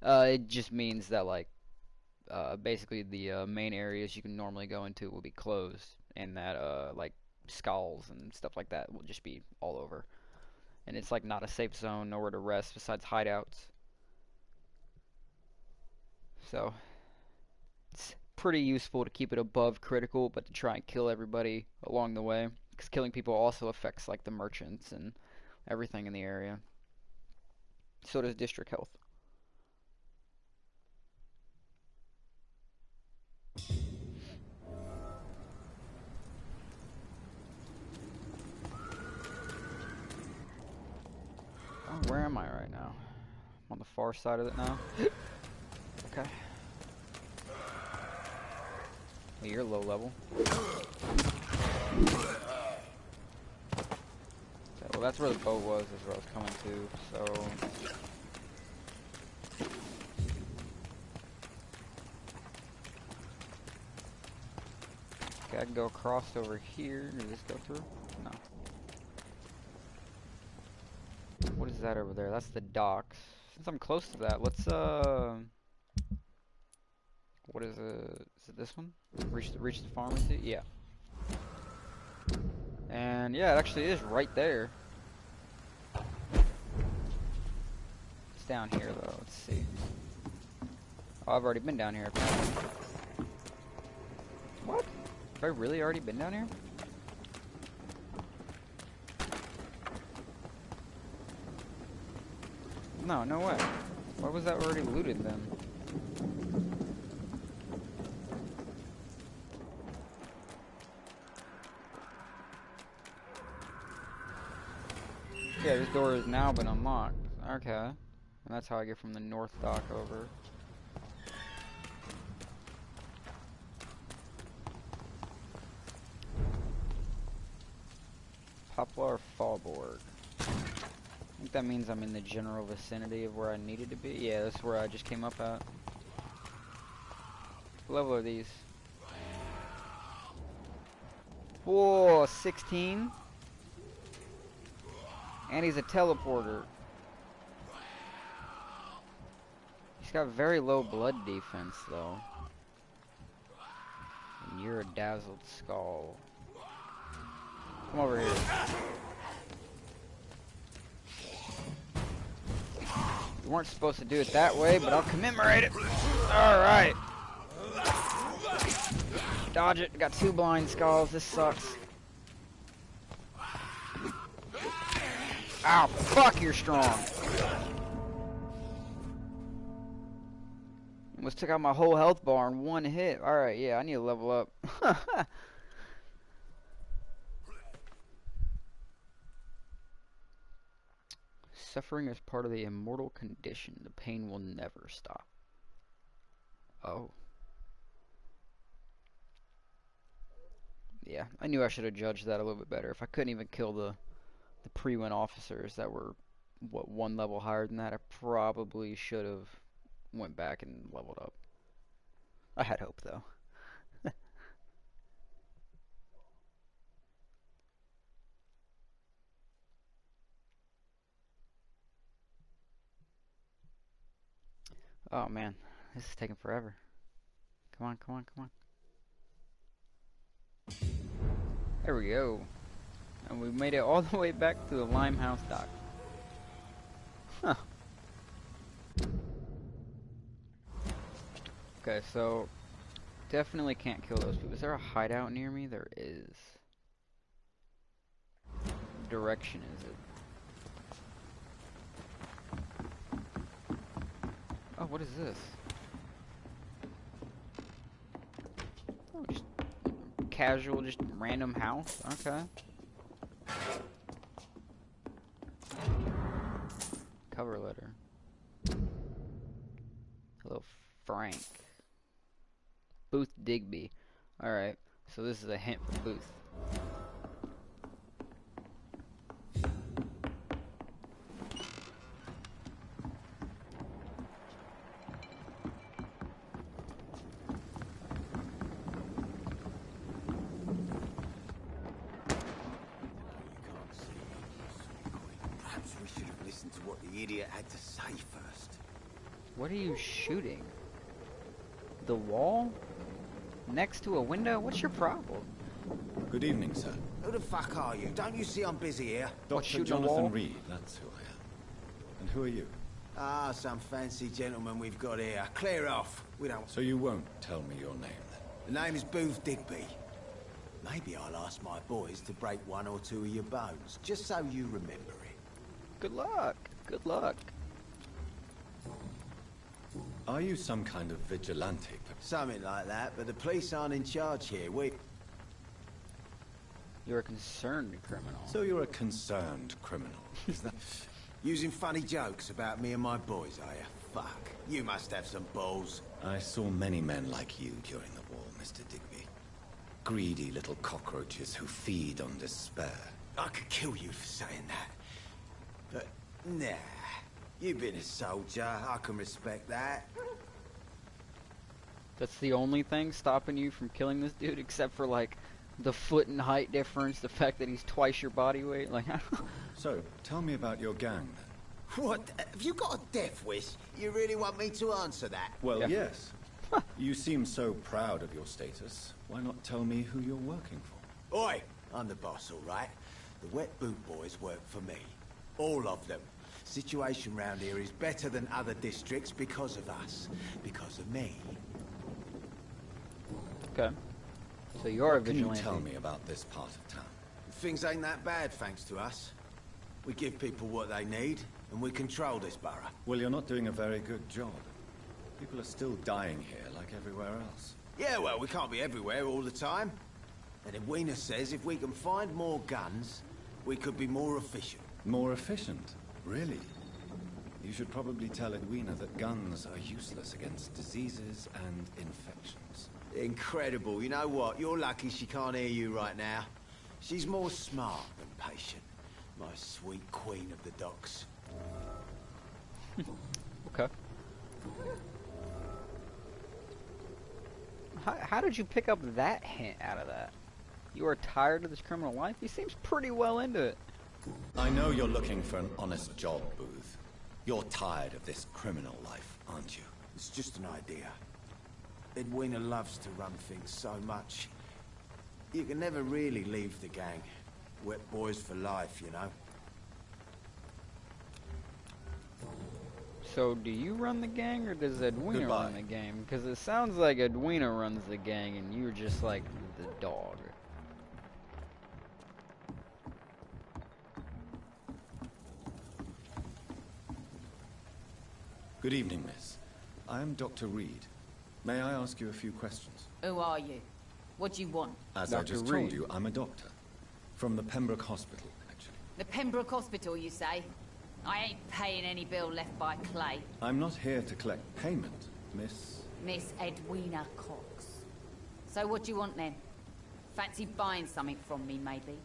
It just means that, like, basically the main areas you can normally go into will be closed, and that, like, skulls and stuff like that will just be all over. And it's, like, not a safe zone, nowhere to rest besides hideouts. So, it's pretty useful to keep it above critical, but to try and kill everybody along the way. Because killing people also affects, like, the merchants and everything in the area. So does district health. Oh, where am I right now? I'm on the far side of it now. Okay. Well, you're low level. Okay, well, that's where the boat was, is where I was coming to, so... Okay, I can go across over here. Did this go through? No. What is that over there? That's the docks. Since I'm close to that, let's, what is it? Is it this one? Reach the pharmacy? Yeah. And yeah, it actually is right there. It's down here though. Let's see. Oh, I've already been down here apparently. What? Have I really already been down here? No, no way. Why was that already looted then? Yeah, this door has now been unlocked. Okay. And that's how I get from the north dock over. Poplar Fallboard. I think that means I'm in the general vicinity of where I needed to be. Yeah, that's where I just came up at. What level are these? Whoa, 16? And he's a teleporter. He's got very low blood defense, though. And you're a dazzled skull. Come over here. You weren't supposed to do it that way, but I'll commemorate it. Alright. Dodge it. Got 2 blind skulls. This sucks. Ow, fuck, you're strong. Almost took out my whole health bar in 1 hit. Alright, yeah, I need to level up. Suffering is part of the immortal condition. The pain will never stop. Oh. Yeah, I knew I should have judged that a little bit better. If I couldn't even kill the pre-win officers that were, what, 1 level higher than that, I probably should have went back and leveled up. I had hope, though. Oh, man. This is taking forever. Come on, come on, come on. There we go. And we made it all the way back to the Limehouse dock. Huh. Okay, so definitely can't kill those people. Is there a hideout near me? There is. What direction is it? Oh, what is this? Oh, just casual, just random house? Okay. Cover letter. Hello, Frank. Booth Digby. Alright, so this is a hint for Booth. What are you shooting? The wall? Next to a window? What's your problem? Good evening, sir. Who the fuck are you? Don't you see I'm busy here? Dr. Jonathan Reed, that's who I am. And who are you? Ah, some fancy gentleman we've got here. Clear off. We don't... So you won't tell me your name, then? The name is Booth Digby. Maybe I'll ask my boys to break 1 or 2 of your bones, just so you remember it. Good luck. Good luck. Are you some kind of vigilante? Something like that, but the police aren't in charge here. You're a concerned criminal. So you're a concerned criminal. Is that... Using funny jokes about me and my boys, are you? Fuck. You must have some balls. I saw many men like you during the war, Mr. Digby. Greedy little cockroaches who feed on despair. I could kill you for saying that. But, nah. You've been a soldier. I can respect that. That's the only thing stopping you from killing this dude, except for, like, the foot and height difference, the fact that he's twice your body weight. Like, So, tell me about your gang, then. What? Have you got a death wish? You really want me to answer that? Well, yes. You seem so proud of your status. Why not tell me who you're working for? Oi! I'm the boss, all right? The Wet Boot Boys work for me. All of them. Situation round here is better than other districts because of us. Because of me. Okay. So you're a vigilante. Can you tell me about this part of town? Things ain't that bad, thanks to us. We give people what they need, and we control this borough. Well, you're not doing a very good job. People are still dying here like everywhere else. Yeah, well, we can't be everywhere all the time. And Edwina says if we can find more guns, we could be more efficient. More efficient, really. You should probably tell Edwina that guns are useless against diseases and infections. Incredible. You know what? You're lucky she can't hear you right now. She's more smart than patient. My sweet queen of the docks. Okay. How did you pick up that hint out of that? You are tired of this criminal life? He seems pretty well into it. I know you're looking for an honest job, Booth. You're tired of this criminal life, aren't you? It's just an idea. Edwina loves to run things so much. You can never really leave the gang. Wet boys for life, you know. So, do you run the gang, or does Edwina run the gang? Because it sounds like Edwina runs the gang, and you're just like the dog. Good evening, miss. I am Dr. Reed. May I ask you a few questions? Who are you? What do you want? As I just told you, I'm a doctor. From the Pembroke Hospital, actually. The Pembroke Hospital, you say? I ain't paying any bill left by Clay. I'm not here to collect payment, miss. Miss Edwina Cox. So what do you want then? Fancy buying something from me, maybe?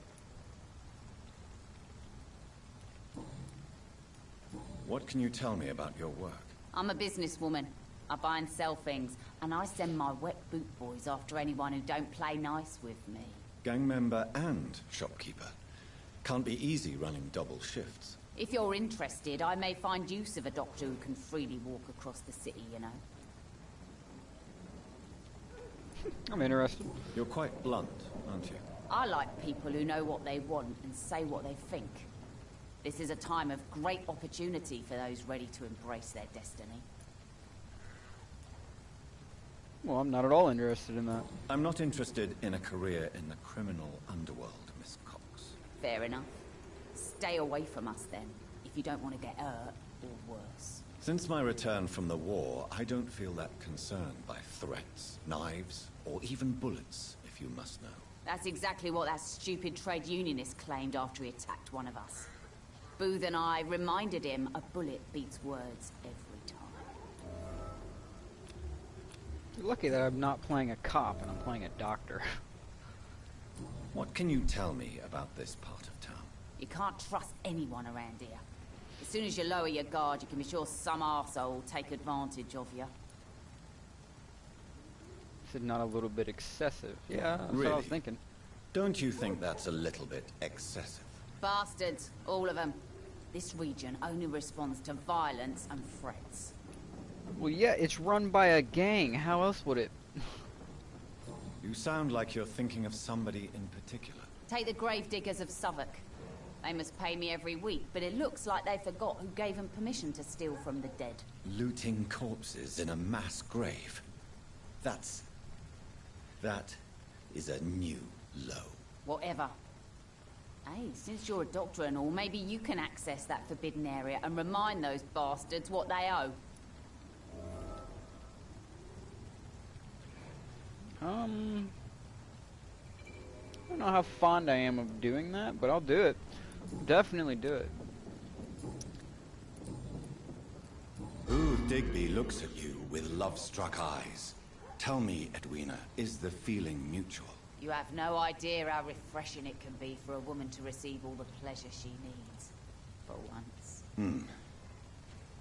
What can you tell me about your work? I'm a businesswoman. I buy and sell things, and I send my wet boot boys after anyone who don't play nice with me. Gang member and shopkeeper. Can't be easy running double shifts. If you're interested, I may find use of a doctor who can freely walk across the city, you know. I'm interested. You're quite blunt, aren't you? I like people who know what they want and say what they think. This is a time of great opportunity for those ready to embrace their destiny. Well, I'm not at all interested in that. I'm not interested in a career in the criminal underworld, Miss Cox. Fair enough. Stay away from us then, if you don't want to get hurt, or worse. Since my return from the war, I don't feel that concerned by threats, knives, or even bullets, if you must know. That's exactly what that stupid trade unionist claimed after he attacked one of us. Booth and I reminded him a bullet beats words every time. You're lucky that I'm not playing a cop and I'm playing a doctor. What can you tell me about this part of town? You can't trust anyone around here. As soon as you lower your guard, you can be sure some arsehole will take advantage of you. Is it not a little bit excessive? Yeah, that's really? what I was thinking. Don't you think that's a little bit excessive? Bastards, all of them. This region only responds to violence and threats. Well, yeah, it's run by a gang. How else would it? You sound like you're thinking of somebody in particular. Take the gravediggers of Southwark. They must pay me every week, but it looks like they forgot who gave them permission to steal from the dead. Looting corpses in a mass grave. That is a new low. Whatever. Hey, since you're a doctor and all, maybe you can access that forbidden area and remind those bastards what they owe. I don't know how fond I am of doing that, but I'll do it. Definitely do it. Booth Digby looks at you with love-struck eyes. Tell me, Edwina, is the feeling mutual? You have no idea how refreshing it can be for a woman to receive all the pleasure she needs. For once.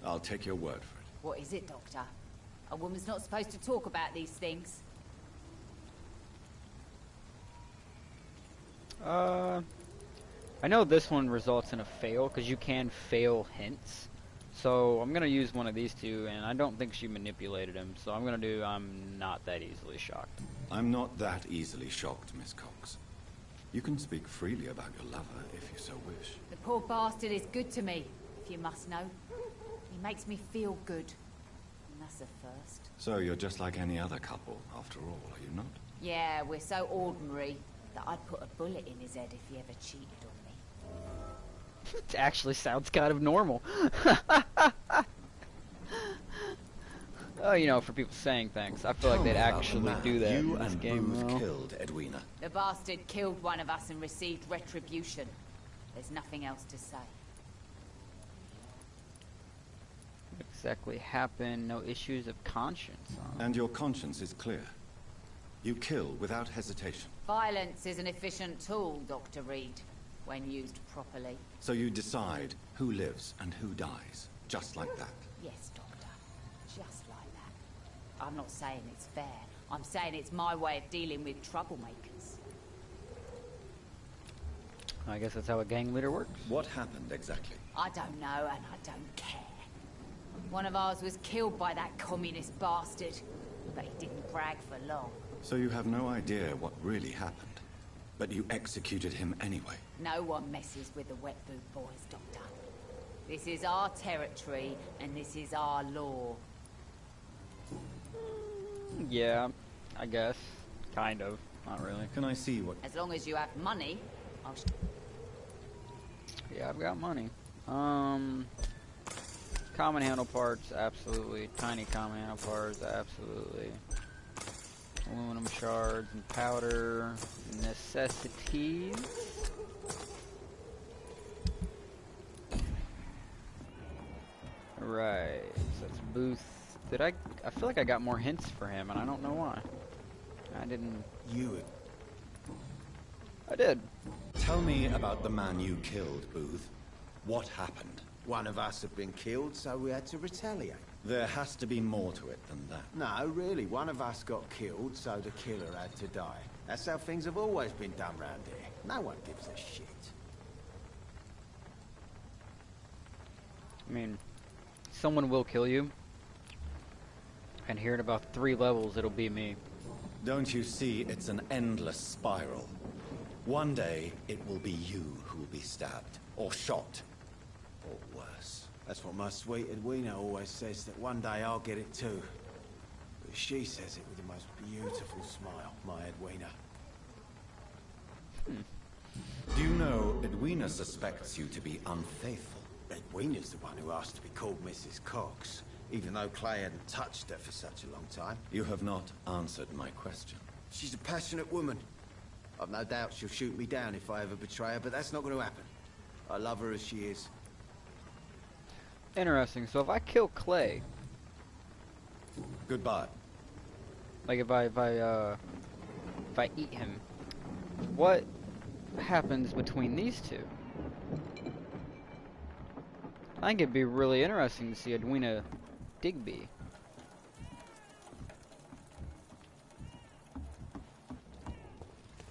I'll take your word for it. What is it, Doctor? A woman's not supposed to talk about these things. I know this one results in a fail, because you can fail hints. So, I'm going to use one of these two, and I don't think she manipulated him, so I'm going to do I'm not that easily shocked. I'm not that easily shocked, Miss Cox. You can speak freely about your lover, if you so wish. The poor bastard is good to me, if you must know. He makes me feel good. And that's a first. So you're just like any other couple, after all, are you not? Yeah, we're so ordinary that I'd put a bullet in his head if he ever cheated on me. It actually sounds kind of normal. Oh, you know, for people saying things. I feel like they'd actually do that in this game, though. Killed Edwina. The bastard killed one of us and received retribution. There's nothing else to say. exactly happened? No issues of conscience. Huh? And your conscience is clear. You kill without hesitation. Violence is an efficient tool, Dr. Reed, when used properly. So you decide who lives and who dies, just like that. Yes, Doctor. Just like that. I'm not saying it's fair. I'm saying it's my way of dealing with troublemakers. I guess that's how a gang leader works. What happened exactly? I don't know, and I don't care. One of ours was killed by that communist bastard, but he didn't brag for long. So you have no idea what really happened, but you executed him anyway. No one messes with the Wet Boot Boys, Doctor. This is our territory, and this is our law. Yeah, I guess. Kind of. Not really. Can I see what... As long as you have money, I'll... Yeah, I've got money. Common handle parts, absolutely. Tiny common handle parts, absolutely. Aluminum shards and powder. Necessities. Right, so that's Booth. I feel like I got more hints for him, and I don't know why. I didn't... I did. Tell me about the man you killed, Booth. What happened? One of us had been killed, so we had to retaliate. There has to be more to it than that. No, really. One of us got killed, so the killer had to die. That's how things have always been done round here. No one gives a shit. I mean, someone will kill you. And here in about 3 levels, it'll be me. Don't you see it's an endless spiral? One day, it will be you who will be stabbed, or shot, or worse. That's what my sweet Edwina always says, that one day I'll get it too. But she says it with the most beautiful smile, my Edwina. Do you know Edwina suspects you to be unfaithful? Edwina's the one who asked to be called Mrs. Cox, even though Clay hadn't touched her for such a long time. You have not answered my question. She's a passionate woman. I've no doubt she'll shoot me down if I ever betray her, but that's not going to happen. I love her as she is. Interesting. So if I kill Clay, goodbye. Like if I eat him, what happens between these two? I think it'd be really interesting to see Edwina Digby.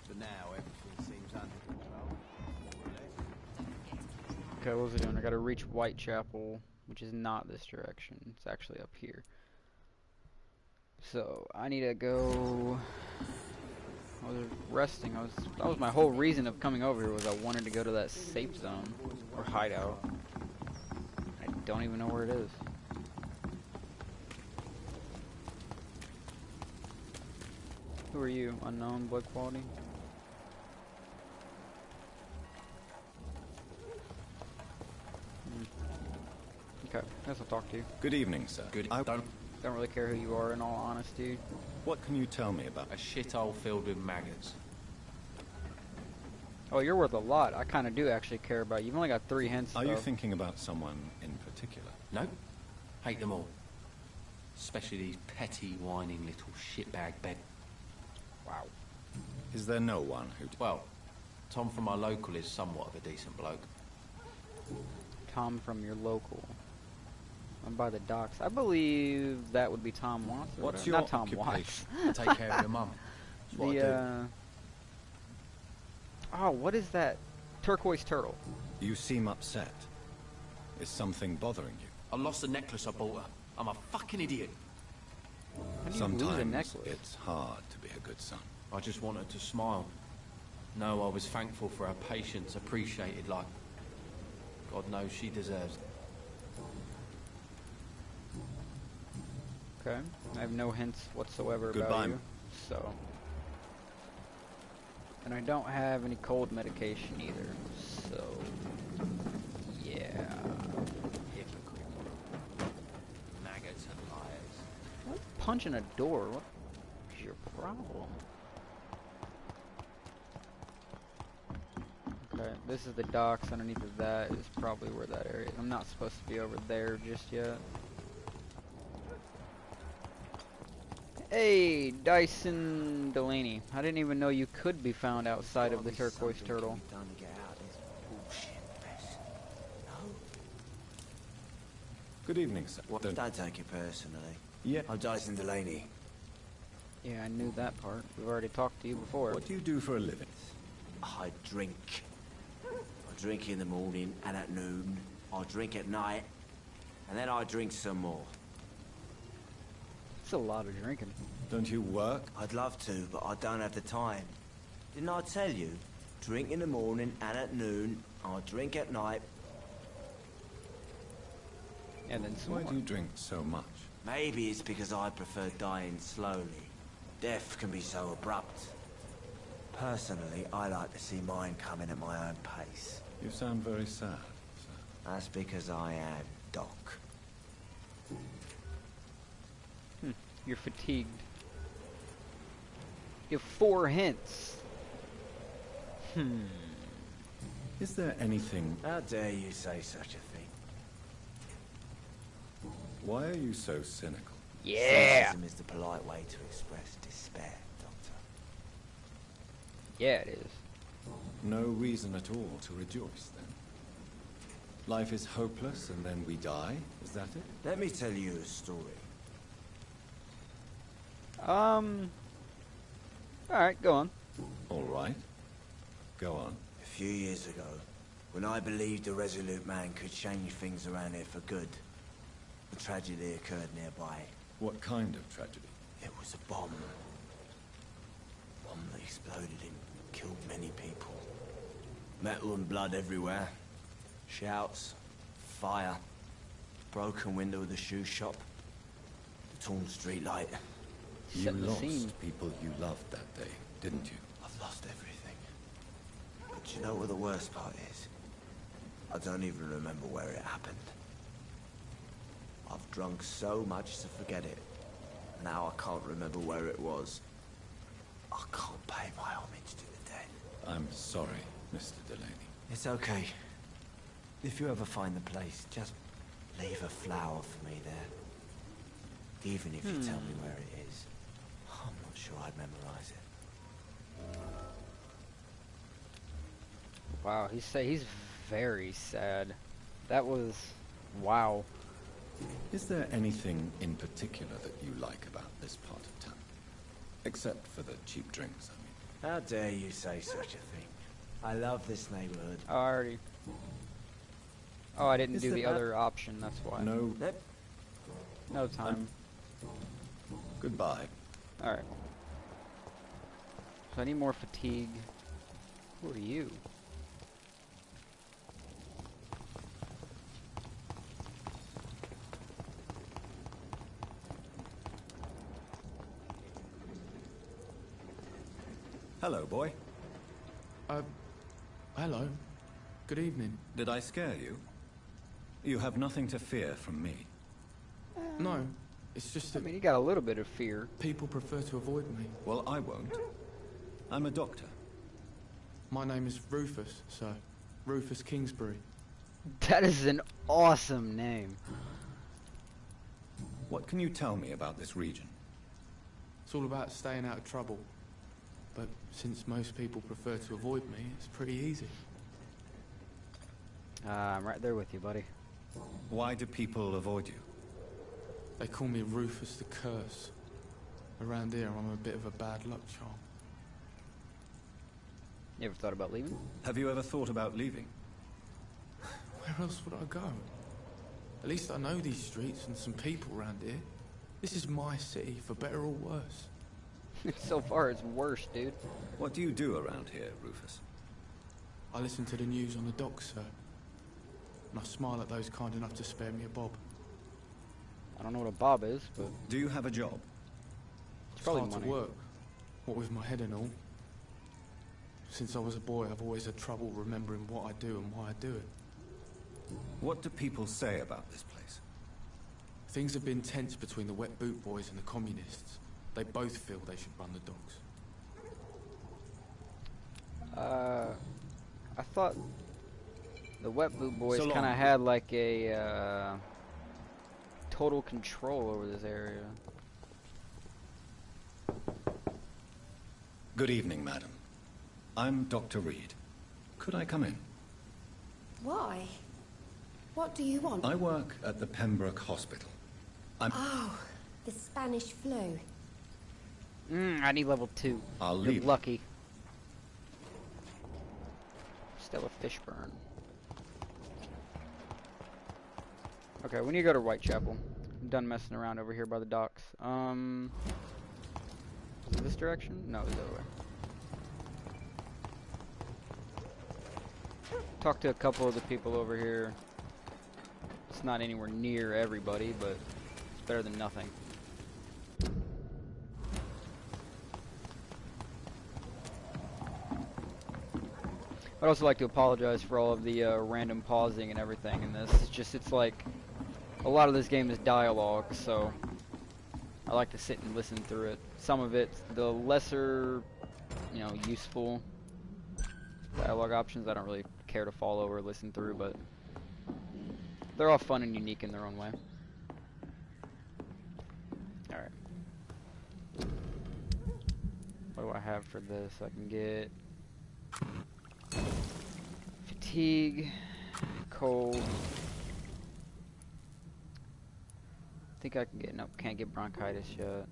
For now, everything seems under control, more or less. Okay, what was I doing? I gotta reach Whitechapel, which is not this direction. It's actually up here. So I need to go. I was resting. That was my whole reason of coming over here, was I wanted to go to that safe zone or hideout. I don't even know where it is. Who are you? Unknown blood quality? Okay, I guess I'll talk to you. Good evening, sir. I don't really care who you are, in all honesty. What can you tell me about a shithole filled with maggots? Oh, you're worth a lot. I kind of do actually care about you. You've only got 3 hints, Are though. you thinking about someone in particular? No. Hate them all. Especially these petty, whining little shitbag bed. Wow. Is there no one who... Well, Tom from my local is somewhat of a decent bloke. Tom from your local. I'm by the docks. I believe that would be Tom Watts. What's your Not Tom occupation? Watts. Take care of your mum. That's what I do. Oh, what is that? Turquoise turtle. You seem upset. Is something bothering you? I lost the necklace I bought her. I'm a fucking idiot. How do you lose a Sometimes necklace? it's hard to be a good son. I just wanted to smile. No, I was thankful for her patience, appreciated like God knows she deserves. Okay. I have no hints whatsoever Goodbye. about you. So. And I don't have any cold medication either. So. Yeah. Hypocrite. Maggots and liars. What's punching a door? What is your problem? Okay, this is the docks. Underneath of that is probably where that area is. I'm not supposed to be over there just yet. Hey, Dyson Delaney. I didn't even know you could be found outside of the turquoise turtle. Good evening, sir. Well, don't take it personally. Yeah. I'm Dyson Delaney. Yeah, I knew that part. We've already talked to you before. What do you do for a living? I drink. I drink in the morning and at noon. I drink at night. And then I drink some more. It's a lot of drinking. Don't you work? I'd love to, but I don't have the time. Didn't I tell you? Drink in the morning and at noon. I drink at night. And then some Why more. do you drink so much? Maybe it's because I prefer dying slowly. Death can be so abrupt. Personally, I like to see mine coming at my own pace. You sound very sad, sir. That's because I am Doc. You're fatigued. You have 4 hints. Is there anything... How dare you say such a thing? Why are you so cynical? Yeah! Cynicism is the polite way to express despair, Doctor. Yeah, it is. No reason at all to rejoice, then. Life is hopeless and then we die? Is that it? Let me tell you a story. Alright, go on. All right. Go on. A few years ago, when I believed a resolute man could change things around here for good, a tragedy occurred nearby. What kind of tragedy? It was a bomb. Bomb that exploded and killed many people. Metal and blood everywhere. Shouts, fire, broken window of the shoe shop, the torn street light. You Set the lost scene. people you loved that day, didn't you? I've lost everything. But you know what the worst part is? I don't even remember where it happened. I've drunk so much to forget it. Now I can't remember where it was. I can't pay my homage to the dead. I'm sorry, Mr. Delaney. It's okay. If you ever find the place, just leave a flower for me there. Even if you tell me where it is. I'm not sure I'd memorize it. Wow, he's very sad. That was... wow. Is there anything in particular that you like about this part of town? Except for the cheap drinks, I mean. How dare you say such a thing? I love this neighborhood. Oh, I already... Oh, I didn't Is do the there- other option, that's why. No. No time. Goodbye. Alright. So I need more fatigue. Who are you? Hello, boy. Hello. Good evening. Did I scare you? You have nothing to fear from me. No, it's just I that mean, you got a little bit of fear. people prefer to avoid me. Well, I won't. I'm a doctor. My name is Rufus, sir. Rufus Kingsbury. That is an awesome name. What can you tell me about this region? It's all about staying out of trouble. But since most people prefer to avoid me, it's pretty easy. I'm right there with you, buddy. Why do people avoid you? They call me Rufus the Curse. Around here, I'm a bit of a bad luck charm. You ever thought about leaving? Have you ever thought about leaving? Where else would I go? At least I know these streets and some people around here. This is my city, for better or worse. So far, it's worse, dude. What do you do around here, Rufus? I listen to the news on the docks, sir. And I smile at those kind enough to spare me a bob. I don't know what a bob is, but Do you have a job? It's probably hard money. to work, what with my head and all. Since I was a boy, I've always had trouble remembering what I do and why I do it. What do people say about this place? Things have been tense between the Wet Boot Boys and the Communists. They both feel they should run the docks. I thought the Wet Boot Boys So long. kind of had like a total control over this area. Good evening, madam. I'm Dr. Reed. Could I come in? Why? What do you want? I work at the Pembroke Hospital. Oh, the Spanish flu. I need level 2. I'll You're leave. lucky. Still a Fishburne. Okay, we need to go to Whitechapel. I'm done messing around over here by the docks. Is it this direction? No, it's the other way. Talk to a couple of the people over here. It's not anywhere near everybody, but it's better than nothing. I'd also like to apologize for all of the random pausing and everything in this. It's like a lot of this game is dialogue, so I like to sit and listen through it. Some of it, the lesser, useful dialogue options, I don't really care to follow or listen through, but they're all fun and unique in their own way. Alright. What do I have for this? I can get fatigue, cold. I think I can get, nope, can't get bronchitis yet.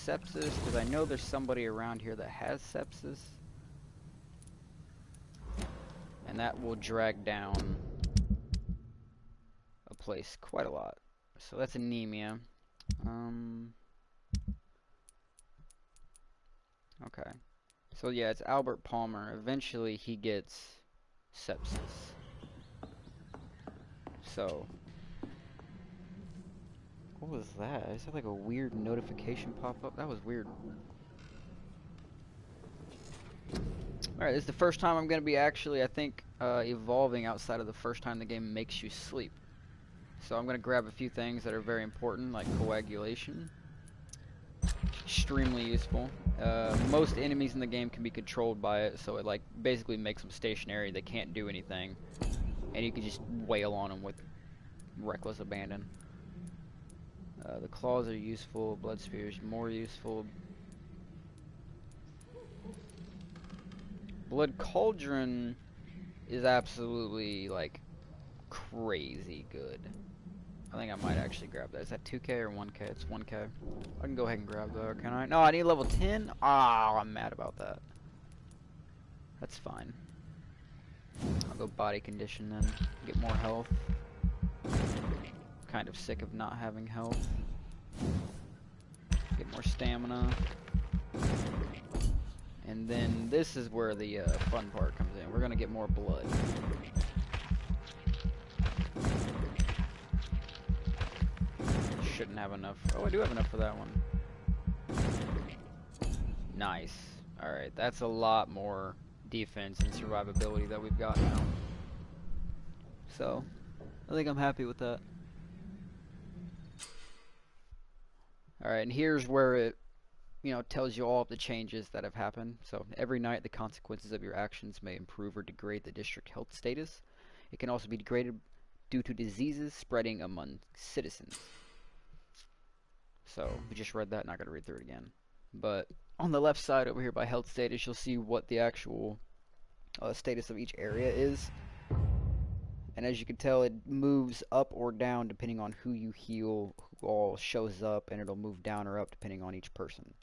Sepsis, because I know there's somebody around here that has sepsis. And that will drag down a place quite a lot. So that's anemia. Okay. So yeah, it's Albert Palmer. Eventually he gets sepsis. So what was that? Is that like a weird notification pop up? That was weird. Alright, this is the first time I'm going to be actually, I think, evolving outside of the first time the game makes you sleep. So I'm going to grab a few things that are very important, like coagulation. Extremely useful. Most enemies in the game can be controlled by it, so it like basically makes them stationary. They can't do anything. And you can just wail on them with reckless abandon. The claws are useful, blood spears more useful. Blood Cauldron is absolutely, like, crazy good. I think I might actually grab that. Is that 2k or 1k? It's 1k. I can go ahead and grab that, can I? No, I need level 10? Ah, I'm mad about that. That's fine. I'll go body condition then. Get more health. Kind of sick of not having health. Get more stamina. And then this is where the fun part comes in. We're gonna get more blood. Shouldn't have enough. Oh, I do have enough for that one. Nice. Alright, that's a lot more defense and survivability that we've got now. So, I think I'm happy with that. Alright, and here's where it, tells you all of the changes that have happened. So, every night the consequences of your actions may improve or degrade the district health status. It can also be degraded due to diseases spreading among citizens. So, we just read that, not going to read through it again. But on the left side over here by health status, you'll see what the actual status of each area is. And as you can tell, it moves up or down depending on who you heal, who all shows up, and it'll move down or up depending on each person.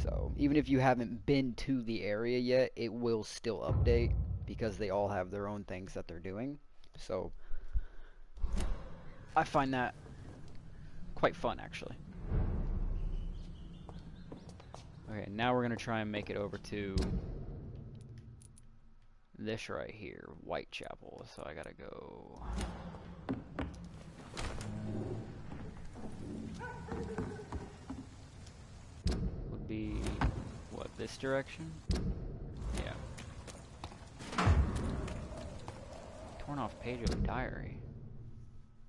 So, even if you haven't been to the area yet, it will still update because they all have their own things that they're doing. So, I find that quite fun, actually. Okay, now we're going to try and make it over to this right here, Whitechapel. So I gotta go. Would be, what, this direction? Yeah. Torn off page of a diary.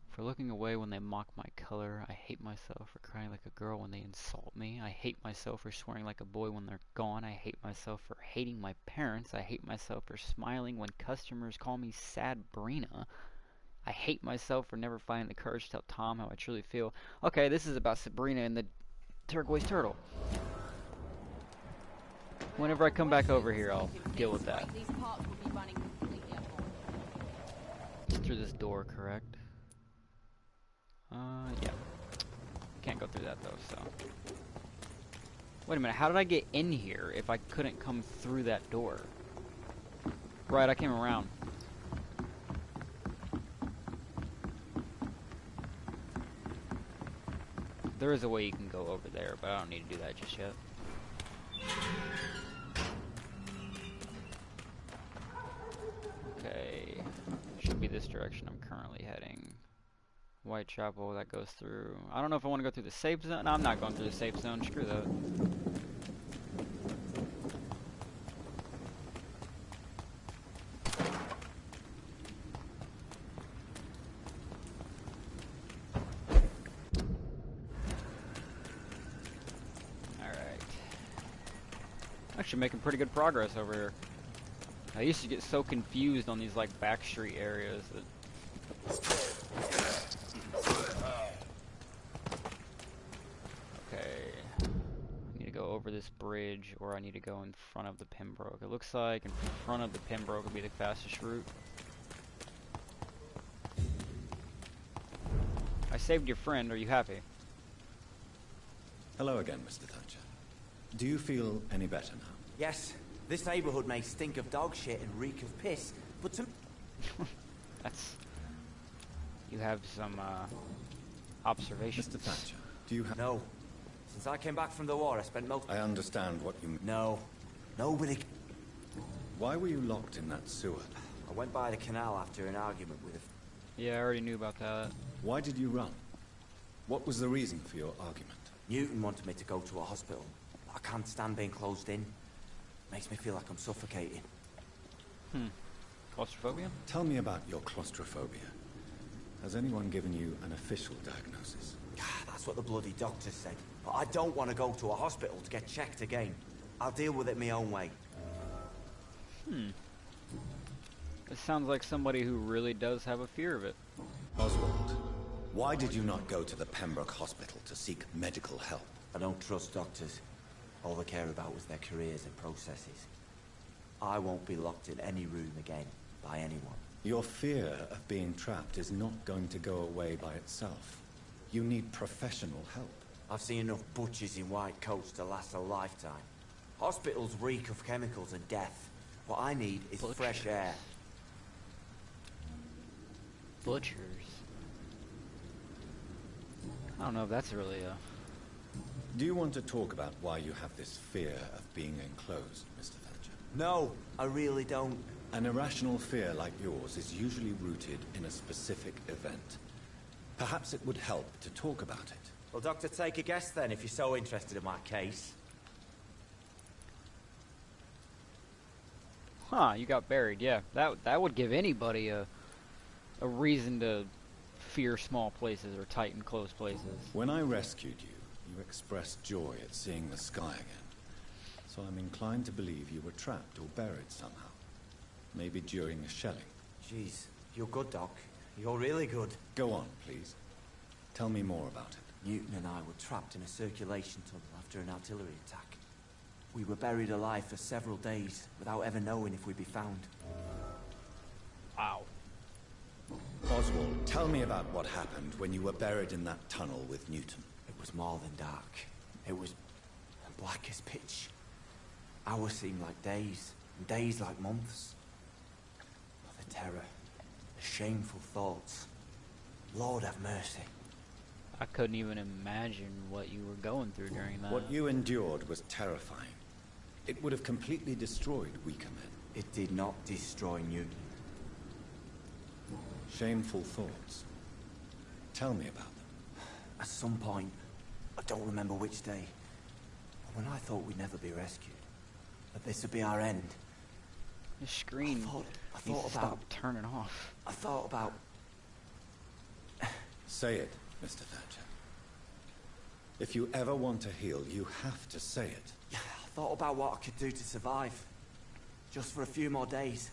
For looking away when they mock my color, I hate myself for crying like a girl when they insult me. I hate myself for swearing like a boy when they're gone. I hate myself for hating my parents. I hate myself for smiling when customers call me Sad Brina. I hate myself for never finding the courage to tell Tom how I truly feel. Okay, this is about Sabrina in the turquoise turtle. Whenever I come back over here, I'll deal with that. These parts will be running completely up on. It's through this door, correct? Yeah. Can't go through that though, so. Wait a minute, how did I get in here if I couldn't come through that door? Right, I came around. There is a way you can go over there, but I don't need to do that just yet. Okay, should be this direction I'm currently heading. Whitechapel, that goes through. I don't know if I want to go through the safe zone. No, I'm not going through the safe zone. Screw that. Actually making pretty good progress over here. I used to get so confused on these like backstreet areas that... Okay. I need to go over this bridge, or I need to go in front of the Pembroke. It looks like in front of the Pembroke would be the fastest route. I saved your friend. Are you happy? Hello again, Mr. Thatcher. Do you feel any better now? Yes. This neighborhood may stink of dog shit and reek of piss, but to... That's... You have some, observations. Mr. Thatcher, do you have... No. Since I came back from the war, I spent most... I understand what you... No. Nobody... Why were you locked in that sewer? I went by the canal after an argument with a... Yeah, I already knew about that. Why did you run? What was the reason for your argument? Newton wanted me to go to a hospital. I can't stand being closed in. Makes me feel like I'm suffocating. Claustrophobia? Tell me about your claustrophobia. Has anyone given you an official diagnosis? That's what the bloody doctor said. But I don't want to go to a hospital to get checked again. I'll deal with it my own way. This sounds like somebody who really does have a fear of it. Oswald, why did you not go to the Pembroke Hospital to seek medical help? I don't trust doctors. All they care about was their careers and processes. I won't be locked in any room again, by anyone. Your fear of being trapped is not going to go away by itself. You need professional help. I've seen enough butchers in white coats to last a lifetime. Hospitals reek of chemicals and death. What I need is fresh air. Butchers. I don't know if that's really a... Do you want to talk about why you have this fear of being enclosed, Mr. Thatcher? No, I really don't. An irrational fear like yours is usually rooted in a specific event. Perhaps it would help to talk about it. Well, Doctor, take a guess then, if you're so interested in my case. Huh, you got buried, yeah. That would give anybody a reason to fear small places or tight and close places. When I rescued you, you expressed joy at seeing the sky again. So I'm inclined to believe you were trapped or buried somehow. Maybe during the shelling. Jeez, you're good, Doc. You're really good. Go on, please. Tell me more about it. Newton and I were trapped in a circulation tunnel after an artillery attack. We were buried alive for several days without ever knowing if we'd be found. Wow. Oswald, tell me about what happened when you were buried in that tunnel with Newton. It was more than dark. It was black as pitch. Hours seemed like days, and days like months. But the terror, the shameful thoughts. Lord have mercy. I couldn't even imagine what you were going through during that. What you endured was terrifying. It would have completely destroyed weaker men. It did not destroy Newton. Shameful thoughts. Tell me about them. At some point, I don't remember which day, when I thought we'd never be rescued, that this would be our end. The screen I thought about... Stop turning off. I thought about... Say it, Mr. Thatcher. If you ever want to heal, you have to say it. I thought about what I could do to survive. Just for a few more days.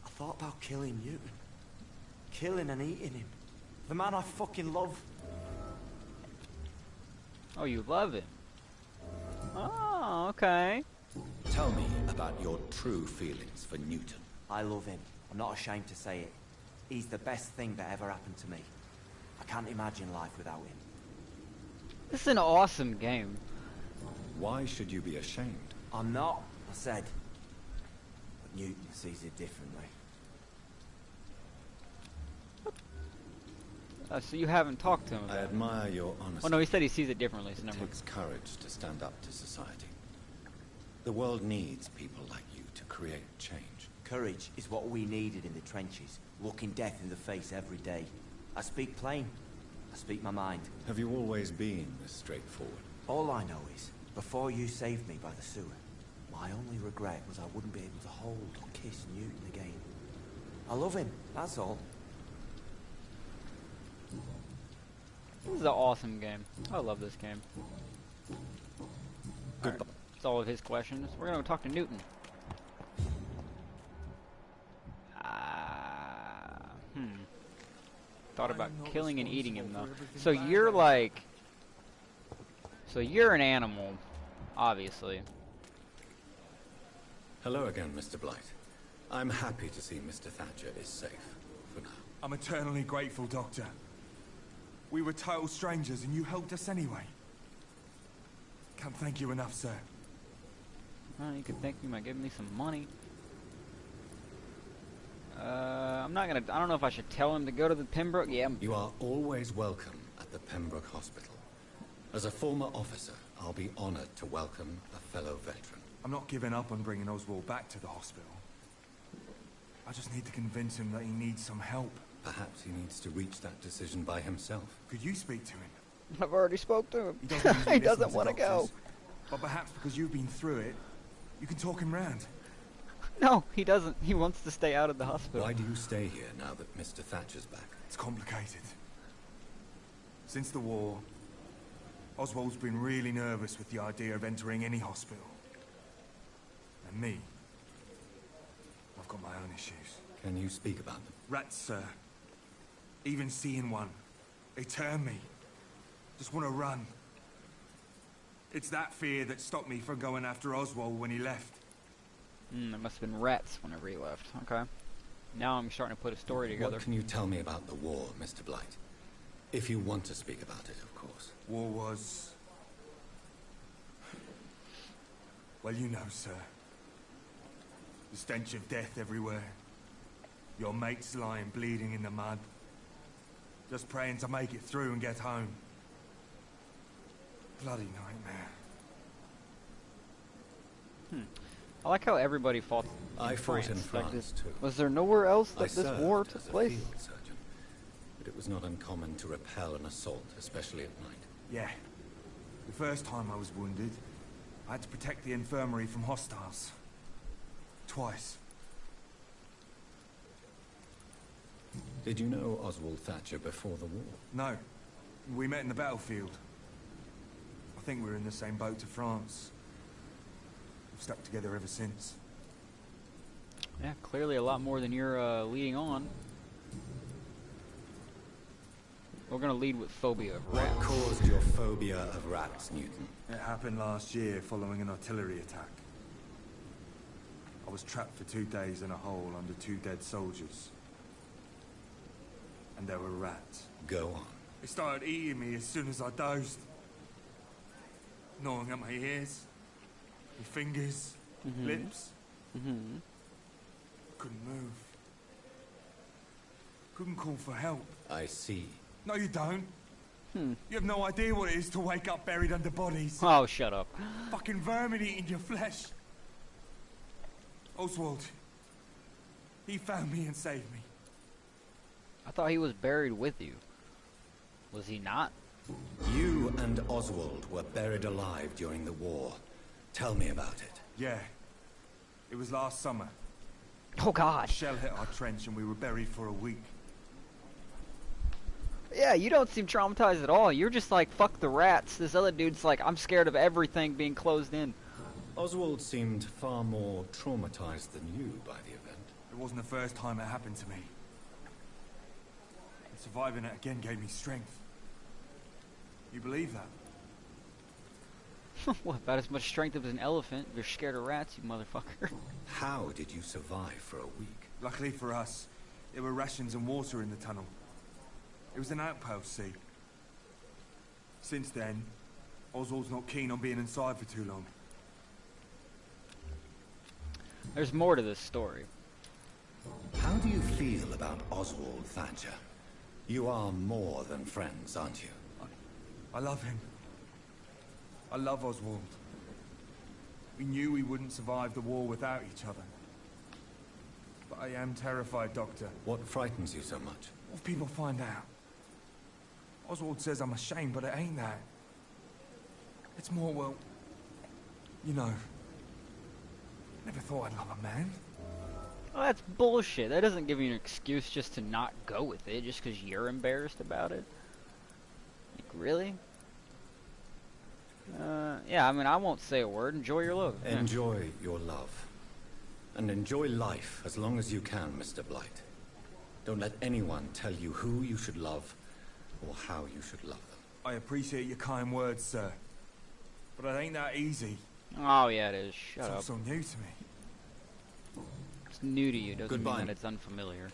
I thought about killing Newton. Killing and eating him. The man I fucking love. Oh, you love him. Oh, okay. Tell me about your true feelings for Newton. I love him. I'm not ashamed to say it. He's the best thing that ever happened to me. I can't imagine life without him. This is an awesome game. Why should you be ashamed? I'm not, I said. But Newton sees it differently. So you haven't talked to him about I admire your honesty. Oh no, he said he sees it differently, so It never mind. takes courage to stand up to society. The world needs people like you to create change. Courage is what we needed in the trenches, looking death in the face every day. I speak plain. I speak my mind. Have you always been this straightforward? All I know is, before you saved me by the sewer, my only regret was I wouldn't be able to hold or kiss Newton again. I love him, that's all. This is an awesome game. I love this game. Goodbye. That's all of his questions. We're gonna talk to Newton. Thought about killing and eating him though. So you're like, so you're an animal, obviously. Hello again, Mr. Blight. I'm happy to see Mr. Thatcher is safe for now. I'm eternally grateful, Doctor. We were total strangers and you helped us anyway. Can't thank you enough, sir. Well, you could thank me by giving me some money. I'm not gonna. I don't know if I should tell him to go to the Pembroke. Yeah. You are always welcome at the Pembroke Hospital. As a former officer, I'll be honored to welcome a fellow veteran. I'm not giving up on bringing Oswald back to the hospital. I just need to convince him that he needs some help. Perhaps he needs to reach that decision by himself. Could you speak to him? I've already spoke to him. He doesn't, He doesn't want to go. But perhaps because you've been through it, you can talk him round. No, he doesn't. He wants to stay out of the hospital. Why do you stay here now that Mr. Thatcher's back? It's complicated. Since the war, Oswald's been really nervous with the idea of entering any hospital. And me, I've got my own issues. Can you speak about them? Rats, sir. Even seeing one, they turn me. Just want to run. It's that fear that stopped me from going after Oswald when he left. There must have been rats whenever he left. Okay. Now I'm starting to put a story together. What can you tell me about the war, Mr. Blight? If you want to speak about it, of course. War was... well, you know, sir. The stench of death everywhere. Your mates lying bleeding in the mud. Just praying to make it through and get home. Bloody nightmare. I like how everybody fought I fought in Like France, this. too. Was there nowhere else that this war served took as a place? field surgeon, but it was not uncommon to repel an assault, especially at night. Yeah. The first time I was wounded, I had to protect the infirmary from hostiles. Twice. Did you know Oswald Thatcher before the war? No. We met in the battlefield. I think we were in the same boat to France. We've stuck together ever since. Yeah, clearly a lot more than you're leading on. We're gonna lead with phobia of rats. What caused your phobia of rats, Newton? It happened last year following an artillery attack. I was trapped for 2 days in a hole under 2 dead soldiers. And there were rats. Go on. They started eating me as soon as I dozed. Gnawing at my ears, my fingers, lips. Couldn't move. Couldn't call for help. I see. No, you don't. You have no idea what it is to wake up buried under bodies. Oh, shut up. Fucking vermin eating your flesh. Oswald. He found me and saved me. I thought he was buried with you. Was he not? You and Oswald were buried alive during the war. Tell me about it. Yeah. It was last summer. Oh, God. A shell hit our trench and we were buried for a week. Yeah, you don't seem traumatized at all. You're just like, fuck the rats. This other dude's like, I'm scared of everything being closed in. Oswald seemed far more traumatized than you by the event. It wasn't the first time it happened to me. And surviving it again gave me strength. You believe that? What, about as much strength as an elephant? If you're scared of rats, you motherfucker. How did you survive for a week? Luckily for us, there were rations and water in the tunnel. It was an outpost, see. Since then, Oswald's not keen on being inside for too long. There's more to this story. How do you feel about Oswald Thatcher? You are more than friends, aren't you? I love him. I love Oswald. We knew we wouldn't survive the war without each other. But I am terrified, Doctor. What frightens you so much? What if people find out? Oswald says I'm ashamed, but it ain't that. It's more, well, you know, never thought I'd love a man. Oh, that's bullshit. That doesn't give you an excuse just to not go with it, just because you're embarrassed about it. Like, really? Yeah, I mean, I won't say a word. Enjoy your love. Enjoy your love. And enjoy life as long as you can, Mr. Blight. Don't let anyone tell you who you should love or how you should love them. I appreciate your kind words, sir. But it ain't that easy. Oh, yeah, it is. Shut up. It's all so new to me. It's new to you. Doesn't Goodbye. mean that it's unfamiliar.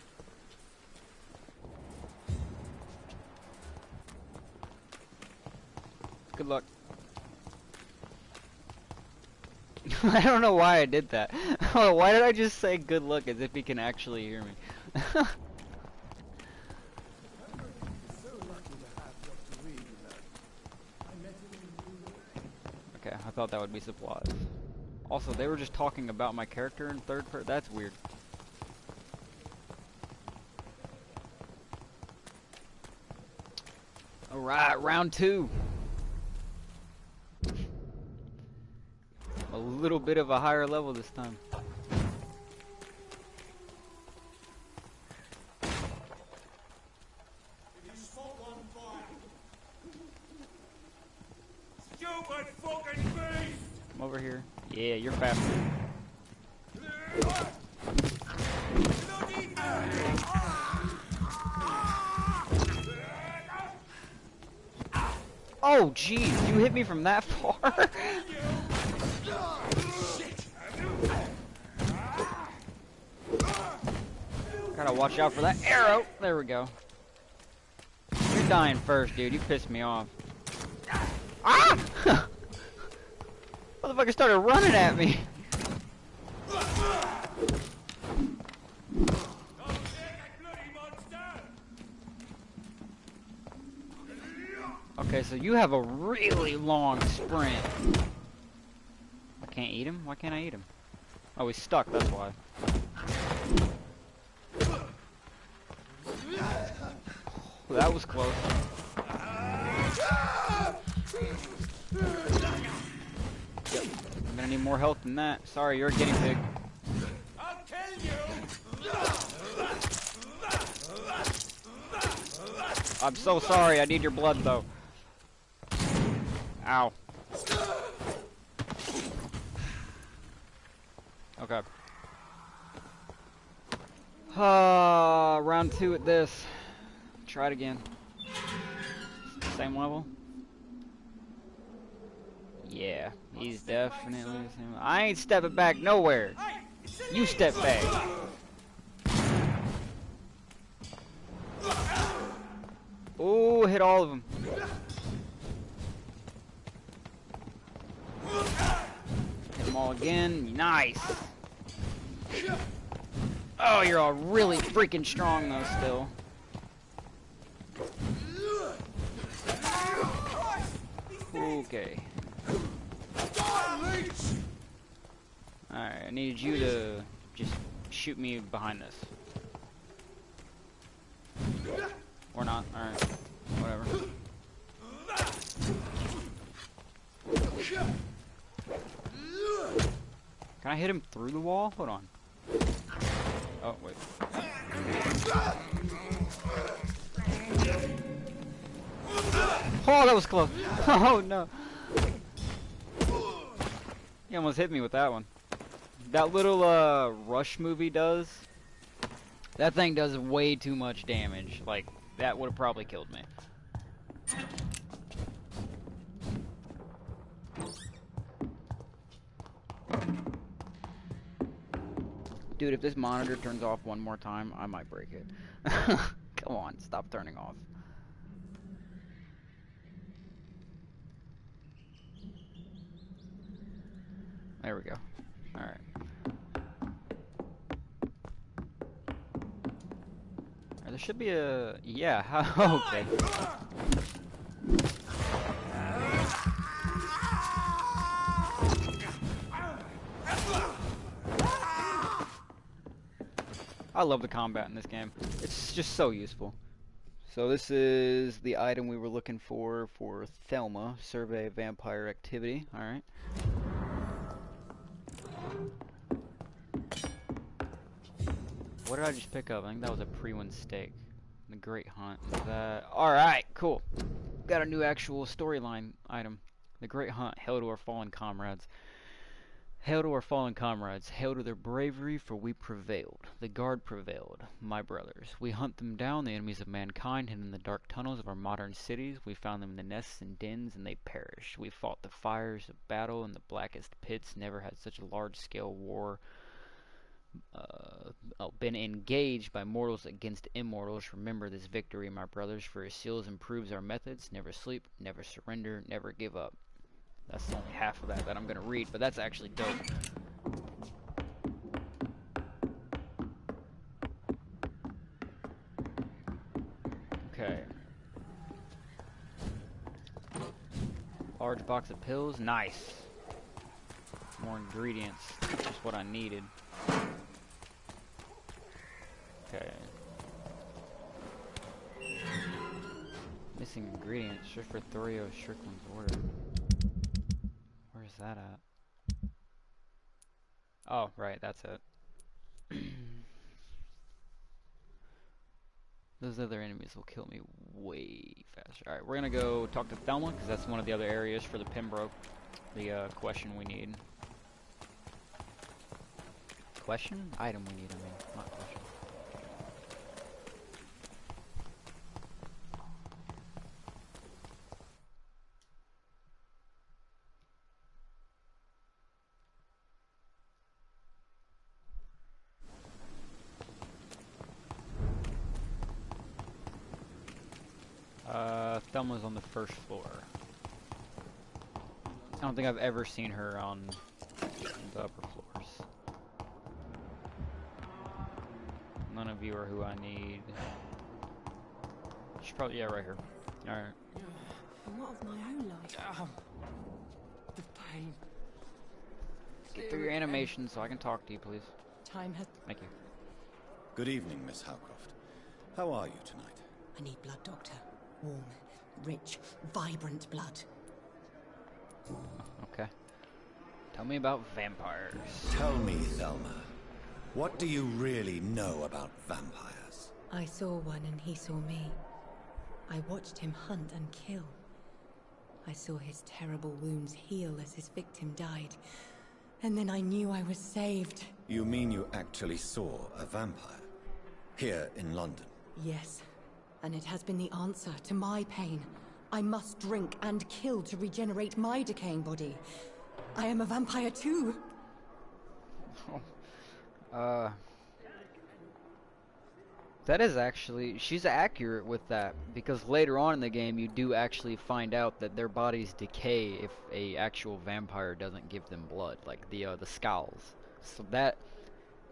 Good luck. I don't know why I did that. Why did I just say good luck as if he can actually hear me? Okay, I thought that would be supplies. Also, they were just talking about my character in third person. That's weird. Alright, round 2. A little bit of a higher level this time. Stupid fucking beast! Come over here. Yeah, you're faster. Oh, jeez, you hit me from that far? Gotta watch out for that arrow. There we go. You're dying first, dude. You pissed me off. Ah! Motherfucker started running at me. Okay, so you have a really long sprint. I can't eat him? Why can't I eat him? Oh, he's stuck, that's why. That was close. Yep. I'm gonna need more health than that. Sorry, you're a guinea pig. I'll kill you! I'm so sorry, I need your blood though. Ow. Okay. Round 2 at this. Try it again. Same level? Yeah, he's definitely the same. I ain't stepping back nowhere. You step back. Ooh, hit all of them. Hit them all again. Nice. Oh, you're all really freaking strong though still. Okay. Alright, I need you to just shoot me behind this. Or not, alright. Whatever. Can I hit him through the wall? Hold on. Oh, wait. Oh, that was close. Oh, no. He almost hit me with that one. That little, Rush movie does. That thing does way too much damage. Like, that would have probably killed me. Dude, if this monitor turns off one more time, I might break it. Come on, stop turning off. There we go. Alright. There should be a... Yeah, okay. I love the combat in this game. It's just so useful. So this is the item we were looking for Thelma. Survey vampire activity. Alright. What did I just pick up? I think that was a pre-win steak. The Great Hunt. Alright, cool. Got a new actual storyline item. The Great Hunt. Hail to our fallen comrades. Hail to our fallen comrades. Hail to their bravery, for we prevailed. The Guard prevailed. My brothers. We hunt them down, the enemies of mankind, hidden in the dark tunnels of our modern cities. We found them in the nests and dens, and they perished. We fought the fires of battle in the blackest pits. Never had such a large-scale war been engaged by mortals against immortals. Remember this victory, my brothers, for it seals and proves our methods. Never sleep, never surrender, never give up. That's only half of that I'm going to read, but that's actually dope. Okay. Large box of pills. Nice. More ingredients. Just what I needed. Okay. Missing ingredients just for Thorio Strickland's order. Where's that at? Oh, right, that's it. Those other enemies will kill me way faster. Alright, we're gonna go talk to Thelma, because that's one of the other areas for the Pembroke. The question we need. Question? Item we need, I mean, not question. Thelma's on the first floor. I don't think I've ever seen her on the upper floors. None of you are who I need. She's probably, yeah, right here. Alright. And what of my own life? The pain. Get through your animation so I can talk to you, please. Time has... Thank you. Good evening, Miss Howcroft. How are you tonight? I need blood, Doctor. Warm, rich, vibrant blood. Okay. Tell me about vampires. Tell me, Thelma, what do you really know about vampires? I saw one and he saw me. I watched him hunt and kill. I saw his terrible wounds heal as his victim died. And then I knew I was saved. You mean you actually saw a vampire? Here in London? Yes. And it has been the answer to my pain. I must drink and kill to regenerate my decaying body. I am a vampire too. That is actually, she's accurate with that, because later on in the game you do actually find out that their bodies decay if a actual vampire doesn't give them blood, like the scowls. So that,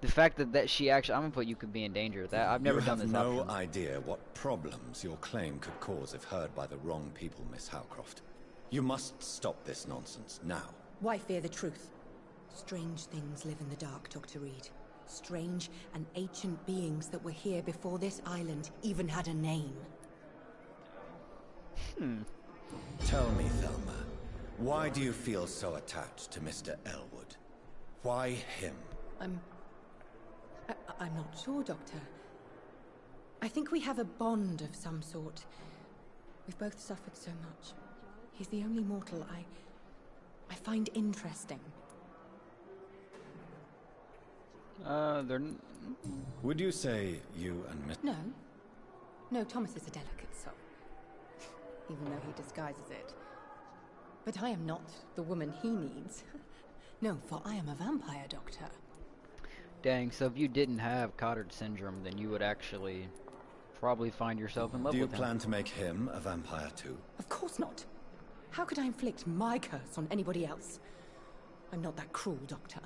the fact that she actually, I'm gonna put you could be in danger. That I've never done this. You have no idea what problems your claim could cause if heard by the wrong people, Miss Howcroft. You must stop this nonsense now. Why fear the truth? Strange things live in the dark, Dr. Reed. Strange and ancient beings that were here before this island even had a name. Tell me, Thelma, why do you feel so attached to Mr. Elwood? Why him? I'm not sure, Doctor. I think we have a bond of some sort. We've both suffered so much. He's the only mortal I find interesting. Would you say you and Miss... No. No, Thomas is a delicate soul. Even though he disguises it. But I am not the woman he needs. No, for I am a vampire, Doctor. Dang, so if you didn't have Cotard syndrome, then you would actually probably find yourself in love Do you with him. plan to make him a vampire too? Of course not. How could I inflict my curse on anybody else? I'm not that cruel, Doctor.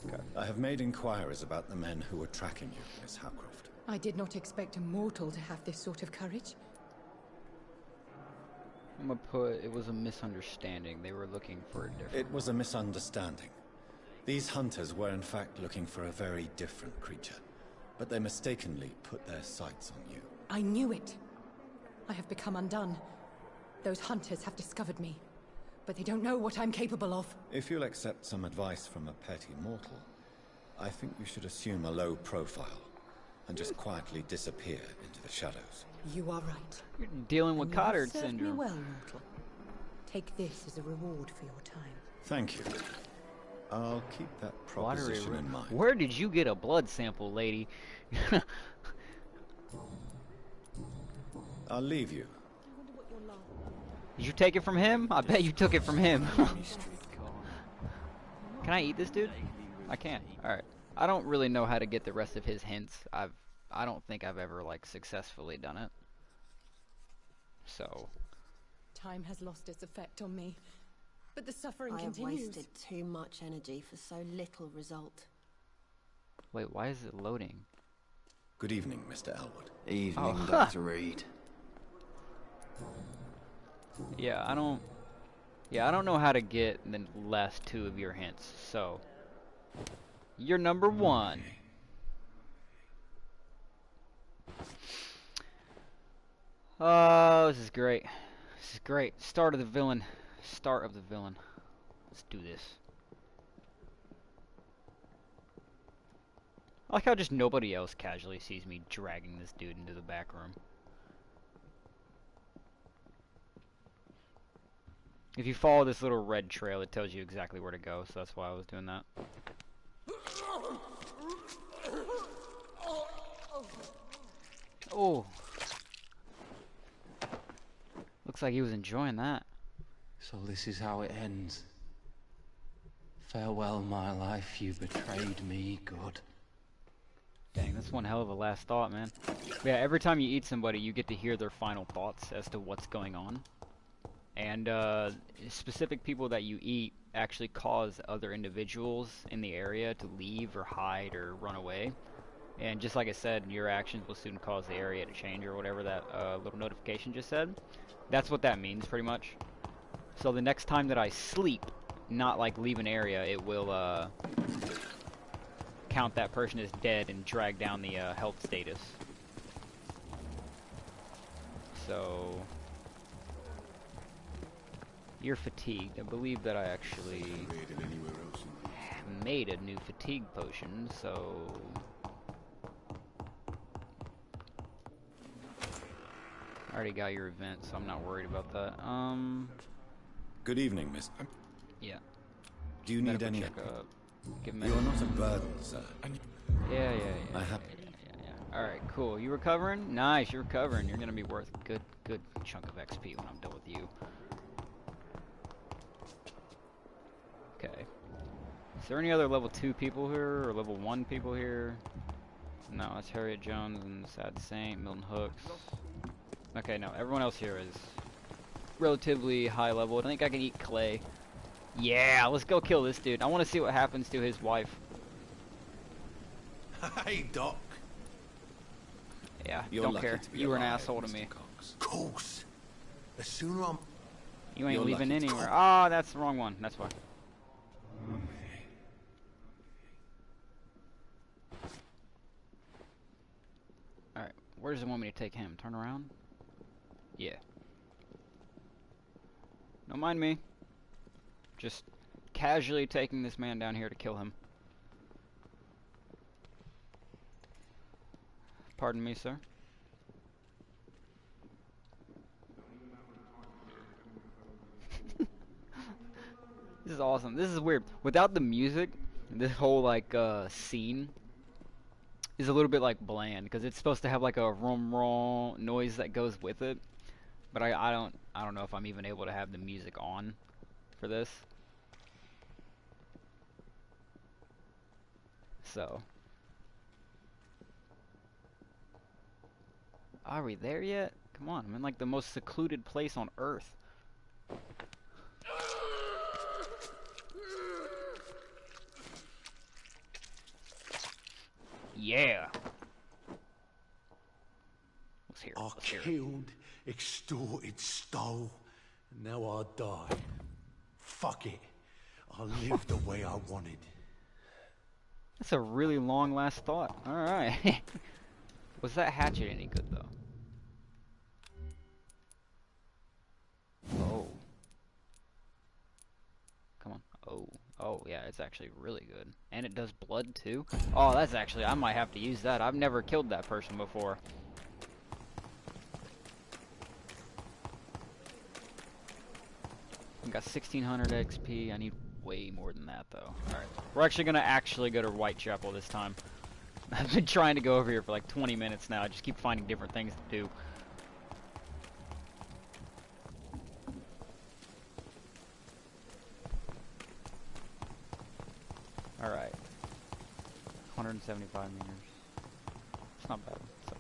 Okay. I have made inquiries about the men who were tracking you, Miss Howcroft. I did not expect a mortal to have this sort of courage. I'm gonna put, it was a misunderstanding. They were looking for a different... It was a misunderstanding. These hunters were in fact looking for a very different creature, but they mistakenly put their sights on you. I knew it. I have become undone. Those hunters have discovered me, but they don't know what I'm capable of. If you'll accept some advice from a petty mortal, I think you should assume a low profile and just quietly disappear into the shadows. You are right. You're dealing with Cotard served syndrome. me well, mortal. Take this as a reward for your time. Thank you. I'll keep that proposition in mind. Where did you get a blood sample, lady? I'll leave you. Did you take it from him? I bet you took it from him. Can I eat this dude? I can't. Alright. I don't really know how to get the rest of his hints. I don't think I've ever, like, successfully done it. So. Time has lost its effect on me, but the suffering I have continues. wasted too much energy for so little result. Wait, why is it loading? Good evening, Mr. Elwood. Evening, Oh. Dr. Reed. Yeah, I don't know how to get the last two of your hints, so. You're number one. Oh, this is great. This is great. Start of the villain. Start of the villain. Let's do this. I like how just nobody else casually sees me dragging this dude into the back room. If you follow this little red trail, it tells you exactly where to go, so that's why I was doing that. Oh. Looks like he was enjoying that. So this is how it ends. Farewell, my life, you betrayed me, good. Dang, that's one hell of a last thought, man. Yeah, every time you eat somebody, you get to hear their final thoughts as to what's going on. And specific people that you eat actually cause other individuals in the area to leave or hide or run away. And just like I said, your actions will soon cause the area to change or whatever that little notification just said. That's what that means, pretty much. So the next time that I sleep, not like leave an area, it will count that person as dead and drag down the health status. So you're fatigued. I believe that I actually made a new fatigue potion, so I already got your event, so I'm not worried about that. Good evening, Miss. Yeah. Do you need any? Give You are not a burden, sir. Yeah. I have. Yeah. All right, cool. You recovering? Nice, you're recovering. You're gonna be worth a good chunk of XP when I'm done with you. Okay. Is there any other level 2 people here or level 1 people here? No, it's Harriet Jones and Sad Saint, Milton Hooks. Okay, no, everyone else here is relatively high level. I think I can eat clay. Yeah, let's go kill this dude. I want to see what happens to his wife. Hey, Doc. Yeah, You're don't lucky care. to be You were an alive, asshole to Mr. me. Of course. The sooner I'm... You ain't You're leaving lucky to anywhere. Ah, that's the wrong one. That's why. Alright, where does it want me to take him? Turn around? Yeah. Don't mind me. Just casually taking this man down here to kill him. Pardon me, sir. This is awesome. This is weird. Without the music, this whole like scene is a little bit like bland because it's supposed to have like a rum noise that goes with it. But I don't know if I'm even able to have the music on for this. So. Are we there yet? Come on, I'm in like the most secluded place on Earth. Yeah. Let's hear it. I Let's hear it. killed, extorted, stole, and now I die. Fuck it. I live the way I wanted. That's a really long last thought. Alright. Was that hatchet any good though? Oh. Come on. Oh. Oh, yeah, it's actually really good. And it does blood too. Oh, that's actually, I might have to use that. I've never killed that person before. I got 1600 XP. I need way more than that though. Alright. We're actually gonna go to Whitechapel this time. I've been trying to go over here for like 20 minutes now. I just keep finding different things to do. Alright. 175 meters. It's not bad. So.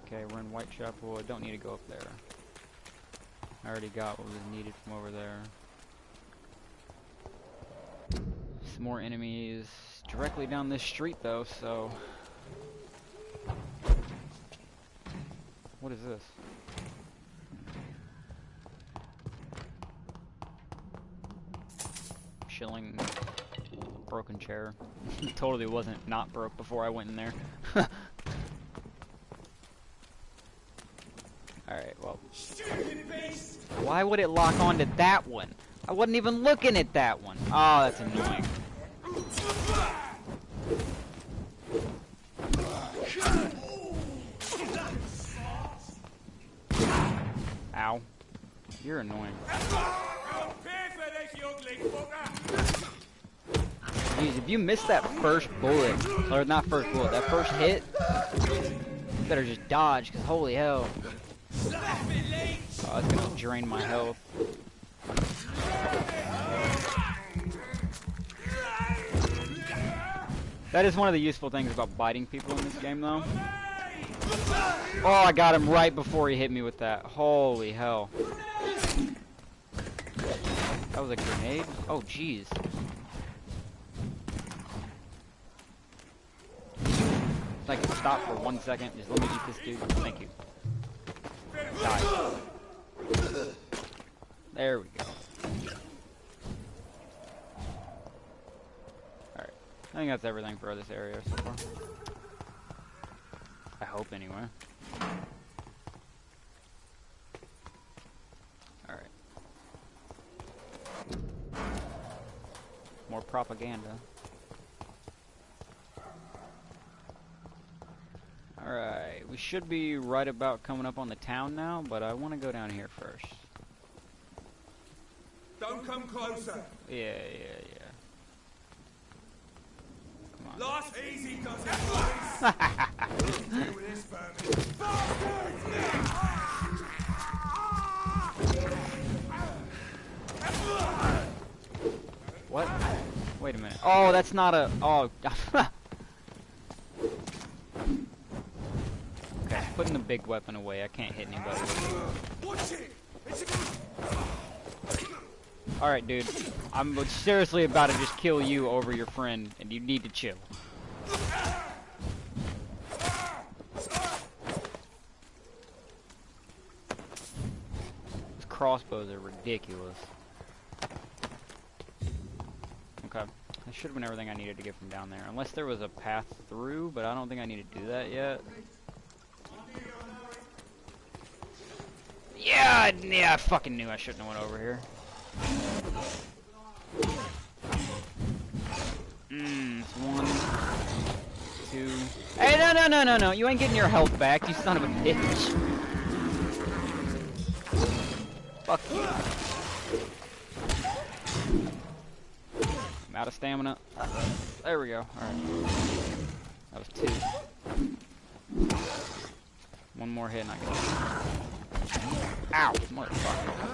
Okay, we're in Whitechapel. I don't need to go up there. I already got what was needed from over there. Some more enemies directly down this street though, so... What is this? Shilling broken chair. Totally wasn't not broke before I went in there. Alright, well. Why would it lock onto that one? I wasn't even looking at that one. Oh, that's annoying. Ow. You're annoying. Jeez, if you miss that first bullet, or not first bullet, that first hit, you better just dodge, because holy hell. Oh, it's gonna drain my health. That is one of the useful things about biting people in this game, though. Oh, I got him right before he hit me with that. Holy hell. That was a grenade? Oh, jeez. If I can stop for 1 second, just let me eat this dude. Thank you. Die. There we go. Alright. I think that's everything for this area so far. I hope, anyway. Alright. More propaganda. Alright, we should be right about coming up on the town now, but I want to go down here first. Don't come closer. Yeah. Come on. Last easy does it, boys. Deal with this, What? Wait a minute. Oh, that's not a... Oh. Okay, putting the big weapon away. I can't hit anybody with it. Alright, dude. I'm seriously about to just kill you over your friend, and you need to chill. These crossbows are ridiculous. Okay. That should have been everything I needed to get from down there. Unless there was a path through, but I don't think I need to do that yet. Yeah, I fucking knew I shouldn't have went over here. It's 1, 2. Hey, no! You ain't getting your health back, you son of a bitch. Fuck you. I'm out of stamina. There we go. Alright. That was 2. One more hit and I can... Ow! Motherfucker.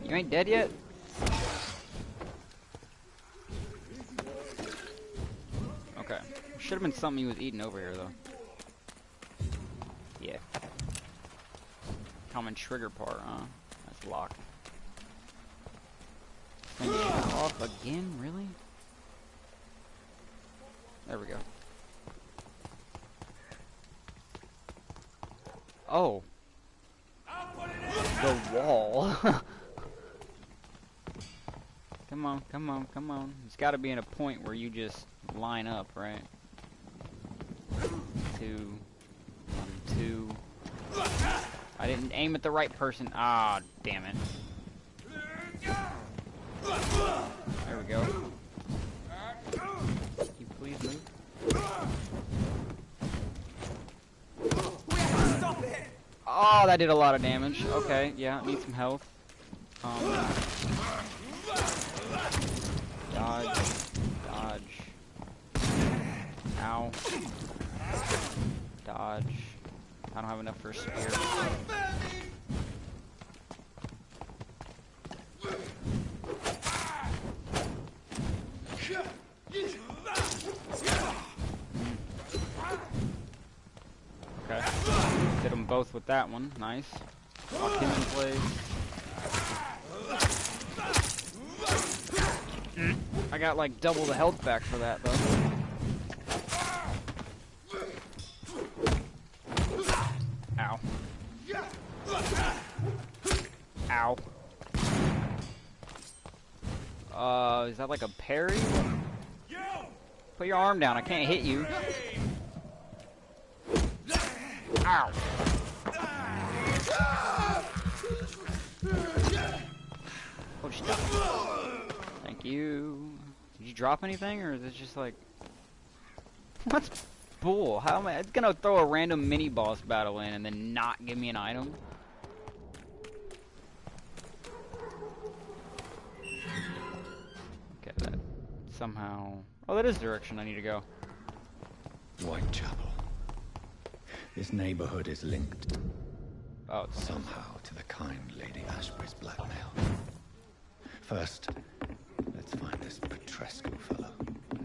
You ain't dead yet? Okay. Should have been something he was eating over here, though. Yeah. Common trigger part, huh? That's locked. Finish it off again? Really? There we go. Oh. The wall. Come on, come on, come on. It's got to be in a point where you just line up, right? 2, 1, 2. I didn't aim at the right person. Ah, damn it. There we go. Can you please move? Oh, that did a lot of damage. Okay, yeah, need some health. Dodge. Dodge. Ow. Dodge. I don't have enough for a spear. Okay. Did them both with that one. Nice. Lock him in place. I got like double the health back for that though. Ow. Ow. Is that like a parry? Put your arm down, I can't hit you. Ow. Oh, she died. Thank you. Did you drop anything, or is it just like... What's bull? How am I... It's gonna throw a random mini-boss battle in and then not give me an item? Okay, that somehow... Oh, that is the direction I need to go. Whitechapel. This neighborhood is linked. Oh, somehow to the kind Lady Ashbury's blackmail. First, let's find this Petrescu fellow.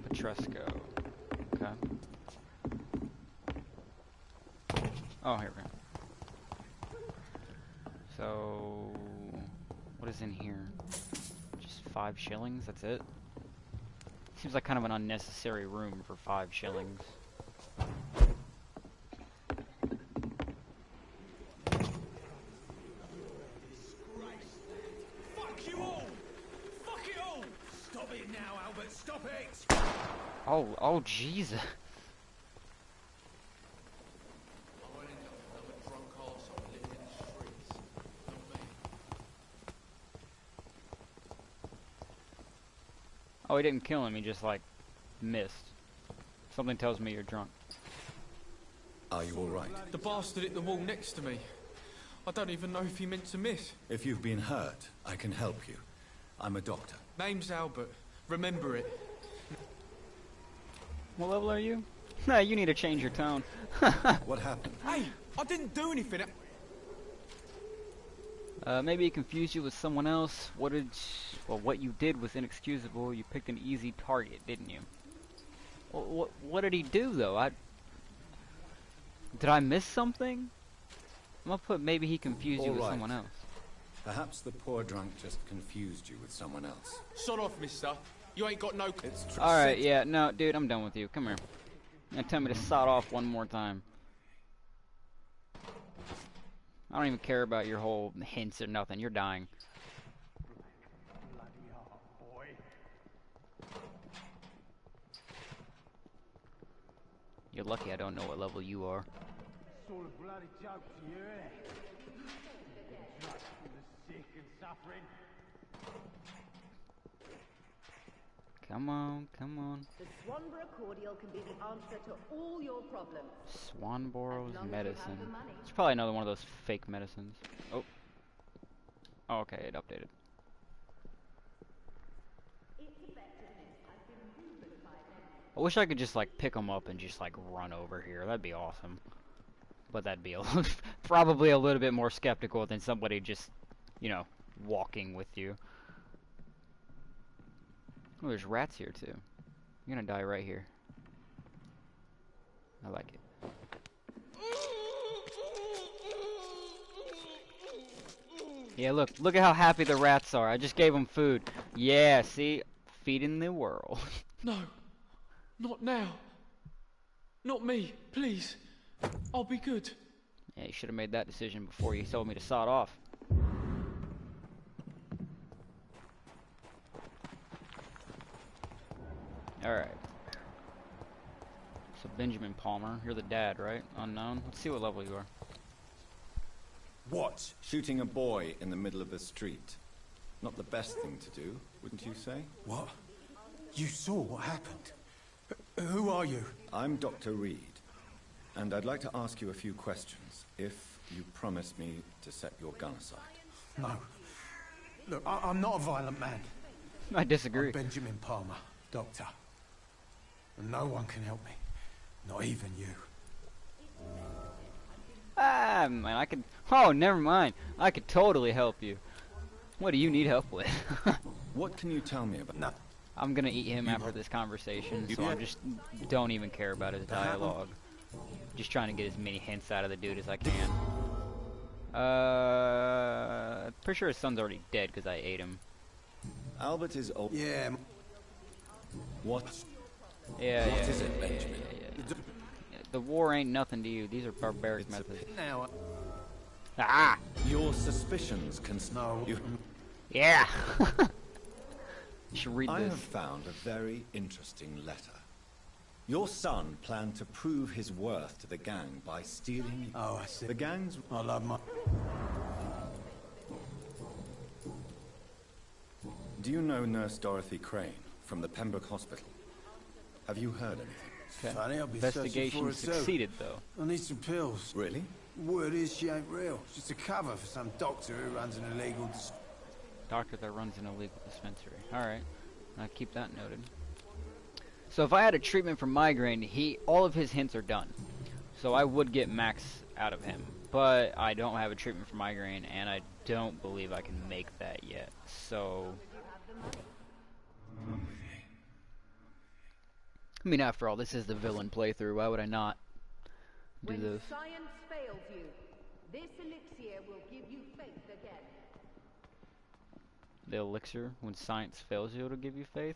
Petrescu. Okay. Oh, here we go. So, what is in here? Just 5 shillings, that's it? Seems like kind of an unnecessary room for 5 shillings. Oh, Jesus. Oh, he didn't kill him, he just, like, missed. Something tells me you're drunk. Are you alright? The bastard hit the wall next to me. I don't even know if he meant to miss. If you've been hurt, I can help you. I'm a doctor. Name's Albert. Remember it. What level are you? Nah, you need to change your tone. What happened? Hey, I didn't do anything. Maybe he confused you with someone else. What you did was inexcusable. You picked an easy target, didn't you? What did he do, though? Did I miss something? I'm gonna put maybe he confused you with someone else. Perhaps the poor drunk just confused you with someone else. Shut off, mister. You ain't got no... Alright, yeah, no, dude, I'm done with you. Come here. Now tell me to sod off one more time. I don't even care about your whole hints or nothing. You're dying. You're lucky I don't know what level you are. Sort of bloody joke to you, eh? Drugs for the sick and suffering. Come on, come on. The Swanborough cordial can be the answer to all your problems. Swanborough's As long as you have medicine. the money. It's probably another one of those fake medicines. Oh. Oh, okay, it updated. Its effectiveness has been proven by many. I wish I could just like pick them up and just like run over here. That'd be awesome. But that'd be a probably a little bit more skeptical than somebody just, you know, walking with you. Oh, there's rats here too. You're gonna die right here. I like it. Yeah, look at how happy the rats are. I just gave them food. Yeah, see? Feeding the world. No. Not now. Not me, please. I'll be good. Yeah, you should have made that decision before you told me to sod off. Alright. So Benjamin Palmer, you're the dad, right? Unknown. Let's see what level you are. What? Shooting a boy in the middle of the street. Not the best thing to do, wouldn't you say? What? You saw what happened? Who are you? I'm Dr. Reed, and I'd like to ask you a few questions, if you promise me to set your gun aside. No. Look, I'm not a violent man. I disagree. I'm Benjamin Palmer, doctor. And no one can help me. Not even you. Ah, man, I could... Oh, never mind. I could totally help you. What do you need help with? What can you tell me about... No. I'm gonna eat him after this conversation, so I just don't even care about his dialogue. Just trying to get as many hints out of the dude as I can. Pretty sure his son's already dead because I ate him. Albert is old. Yeah. What? Yeah, What yeah, is it, yeah, Benjamin? yeah. The war ain't nothing to you. These are barbaric methods. Now. Ah! Your suspicions can... No. Yeah! You should read I this. have found a very interesting letter. Your son planned to prove his worth to the gang by stealing... Oh, I see. The gang's... I love my... Do you know Nurse Dorothy Crane from the Pembroke Hospital? Have you heard anything? Funny, I'll be searching for Investigation her too. succeeded, though. I need some pills. Really? Word is she ain't real. Just a cover for some doctor who runs an illegal... Doctor that runs an illegal dispensary. Alright. I'll keep that noted. So if I had a treatment for migraine, all of his hints are done. So I would get max out of him. But I don't have a treatment for migraine, and I don't believe I can make that yet. So... I mean, after all, this is the villain playthrough. Why would I not do When this? science fails you, this elixir will give you faith again. The elixir, when science fails you, it'll give you faith?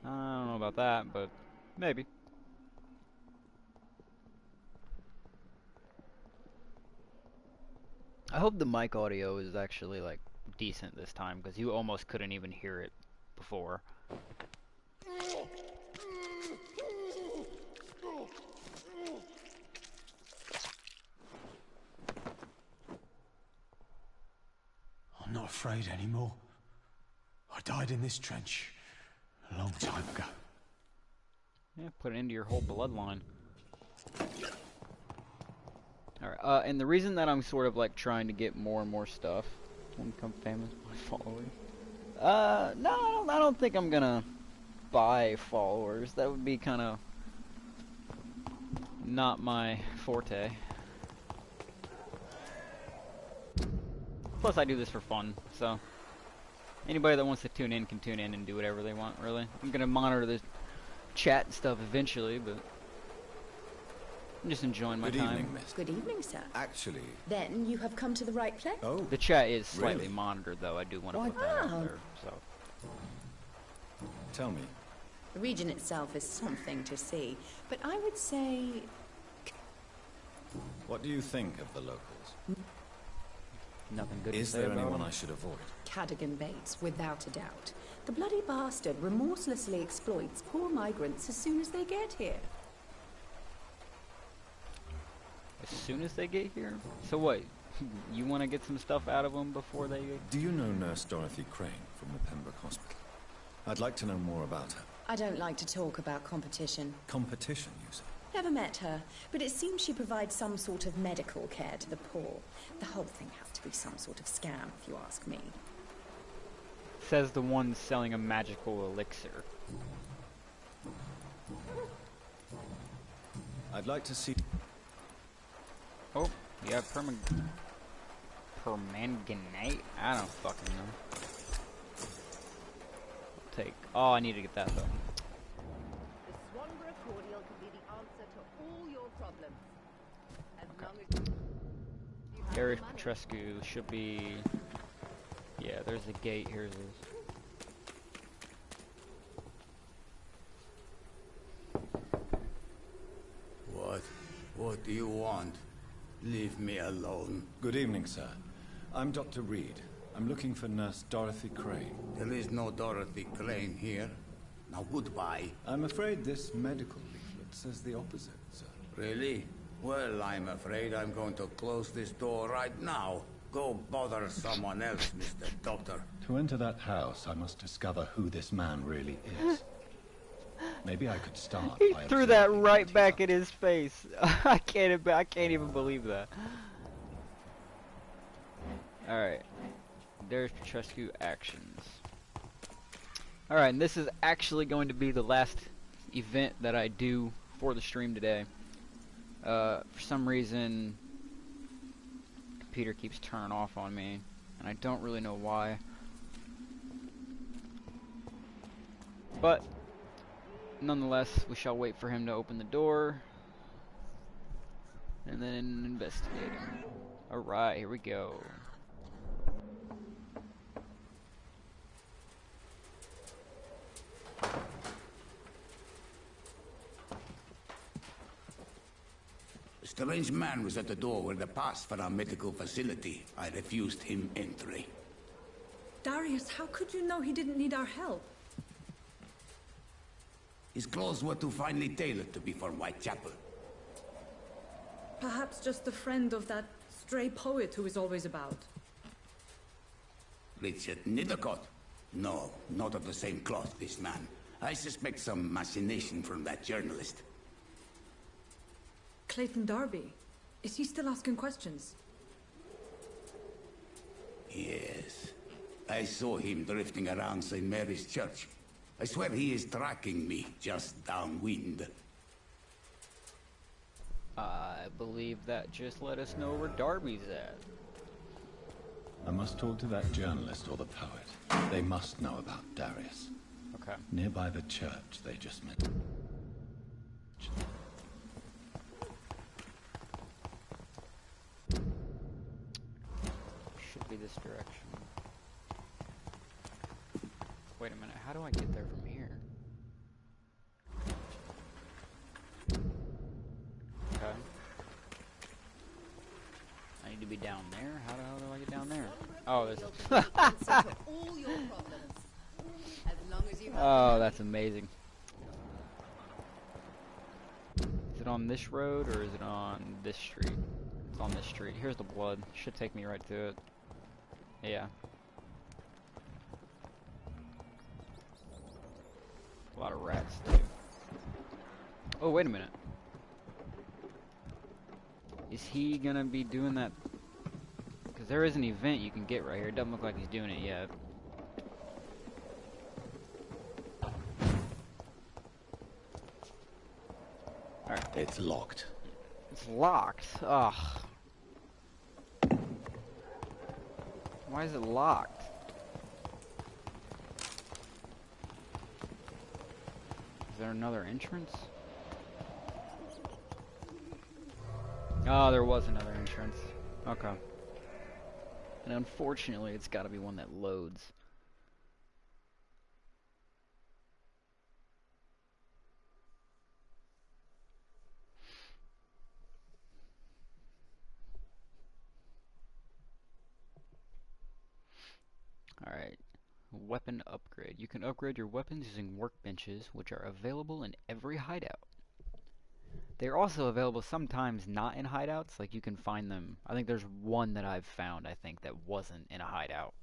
I don't know about that, but maybe. I hope the mic audio is actually, like, decent this time, because you almost couldn't even hear it before. I'm not afraid anymore. I died in this trench a long time ago. Yeah, put it into your whole bloodline. Alright, and the reason that I'm sort of like trying to get more and more stuff to become famous by followers. No, I don't think I'm gonna buy followers. That would be kind of not my forte. Plus, I do this for fun, so anybody that wants to tune in can tune in and do whatever they want, really. I'm gonna monitor the chat and stuff eventually, but I'm just enjoying my time. Good evening, miss. Good evening, sir. Actually... Then you have come to the right place. Oh. The chat is slightly Really? monitored, though. I do want to put that out there, so. Tell me. The region itself is something to see, but I would say... What do you think of the locals? Nothing good Is to say there about anyone them. I should avoid? Cadogan Bates, without a doubt. The bloody bastard remorselessly exploits poor migrants as soon as they get here. As soon as they get here? So what? You want to get some stuff out of them before they get... Do you know Nurse Dorothy Crane from the Pembroke Hospital? I'd like to know more about her. I don't like to talk about competition. Competition, you say? Never met her, but it seems she provides some sort of medical care to the poor. The whole thing has to be some sort of scam, if you ask me. Says the one selling a magical elixir. I'd like to see... Oh, you have permanganate? I don't fucking know. Take... Oh, I need to get that though. The Swanborough cordial can be the answer to all your problems. As long as you have Darius money. Petrescu should be... Yeah, there's the gate. Here's this. What do you want? Leave me alone. Good evening, sir. I'm Dr. Reed. I'm looking for Nurse Dorothy Crane. There is no Dorothy Crane here. Now goodbye. I'm afraid this medical leaflet says the opposite, sir. Really? Well, I'm afraid I'm going to close this door right now. Go bother someone else, Mr. Doctor. To enter that house, I must discover who this man really is. Maybe I could start He by threw that right back in his face. I can't even believe that. Alright. There's Petrescu actions. Alright, and this is actually going to be the last event that I do for the stream today. For some reason, the computer keeps turning off on me, and I don't really know why. But nonetheless, we shall wait for him to open the door and then investigate him. Alright, here we go. A strange man was at the door with a pass for our medical facility. I refused him entry. Darius, how could you know he didn't need our help? His clothes were too finely tailored to be for Whitechapel. Perhaps just a friend of that stray poet who is always about. Richard Nithercott? No, not of the same cloth, this man. I suspect some machination from that journalist. Clayton Darby. Is he still asking questions? Yes. I saw him drifting around St. Mary's Church. I swear he is tracking me, just downwind. I believe that just let us know where Darby's at. I must talk to that journalist or the poet. They must know about Darius. Okay. Nearby the church they just met. Should be this direction. Wait a minute, how do I get there from here? Okay. I need to be down there? How the hell do I get down there? Oh, there's all your problems. As long as you have Oh, that's amazing. Is it on this road or is it on this street? It's on this street. Here's the blood. Should take me right to it. Yeah. A lot of rats too. Oh, wait a minute. Is he gonna be doing that? Because there is an event you can get right here. It doesn't look like he's doing it yet. Alright. It's locked. It's locked? Ugh. Why is it locked? Is there another entrance? Oh, there was another entrance. Okay. And unfortunately, it's got to be one that loads. Alright. Weapon upgrade. You can upgrade your weapons using workbenches, which are available in every hideout. They're also available sometimes not in hideouts, like you can find them. I think there's one that I've found, I think, that wasn't in a hideout.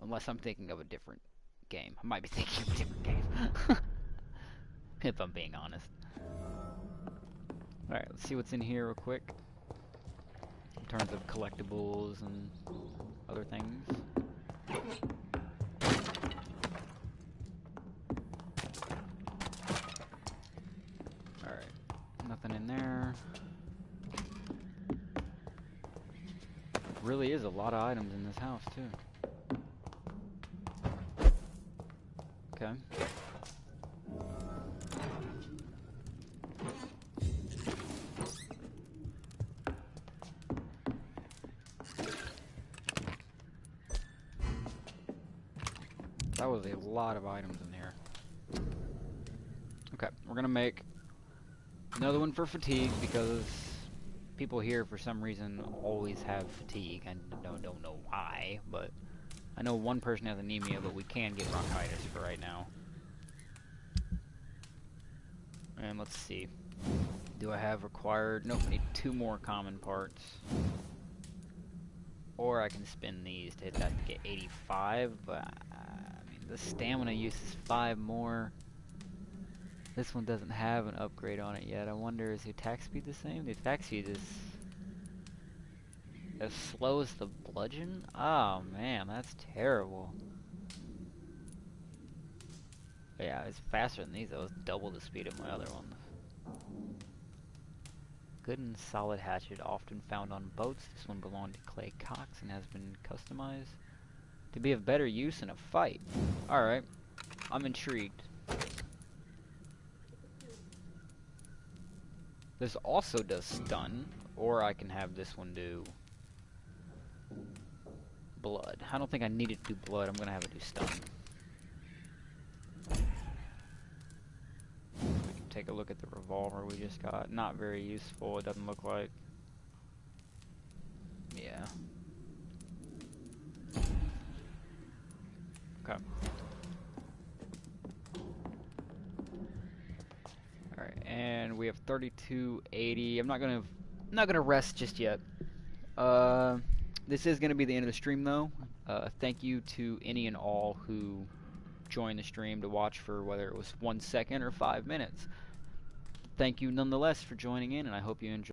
Unless I'm thinking of a different game. I might be thinking of a different game. If I'm being honest. Alright, let's see what's in here real quick. In terms of collectibles and other things. more. Really is a lot of items in this house, too. Okay. That was a lot of items in here. Okay, we're gonna make another one for fatigue because people here for some reason always have fatigue. I don't know why, but I know one person has anemia, but we can get bronchitis for right now. And let's see. Do I have required? Nope, need 2 more common parts. Or I can spin these to hit that to get 85, but I mean, the stamina use is 5 more. This one doesn't have an upgrade on it yet. I wonder, is the attack speed the same? The attack speed is as slow as the bludgeon? Oh man, that's terrible. Yeah, it's faster than these though. It's double the speed of my other ones. Good and solid hatchet, often found on boats. This one belonged to Clay Cox and has been customized to be of better use in a fight. Alright, I'm intrigued. This also does stun, or I can have this one do blood. I don't think I need it to do blood. I'm going to have it do stun. We can take a look at the revolver we just got. Not very useful, it doesn't look like. Yeah. Okay. Alright, and we have 3280. I'm not gonna rest just yet. This is gonna be the end of the stream though. Thank you to any and all who joined the stream to watch for whether it was 1 second or 5 minutes. Thank you nonetheless for joining in, and I hope you enjoyed.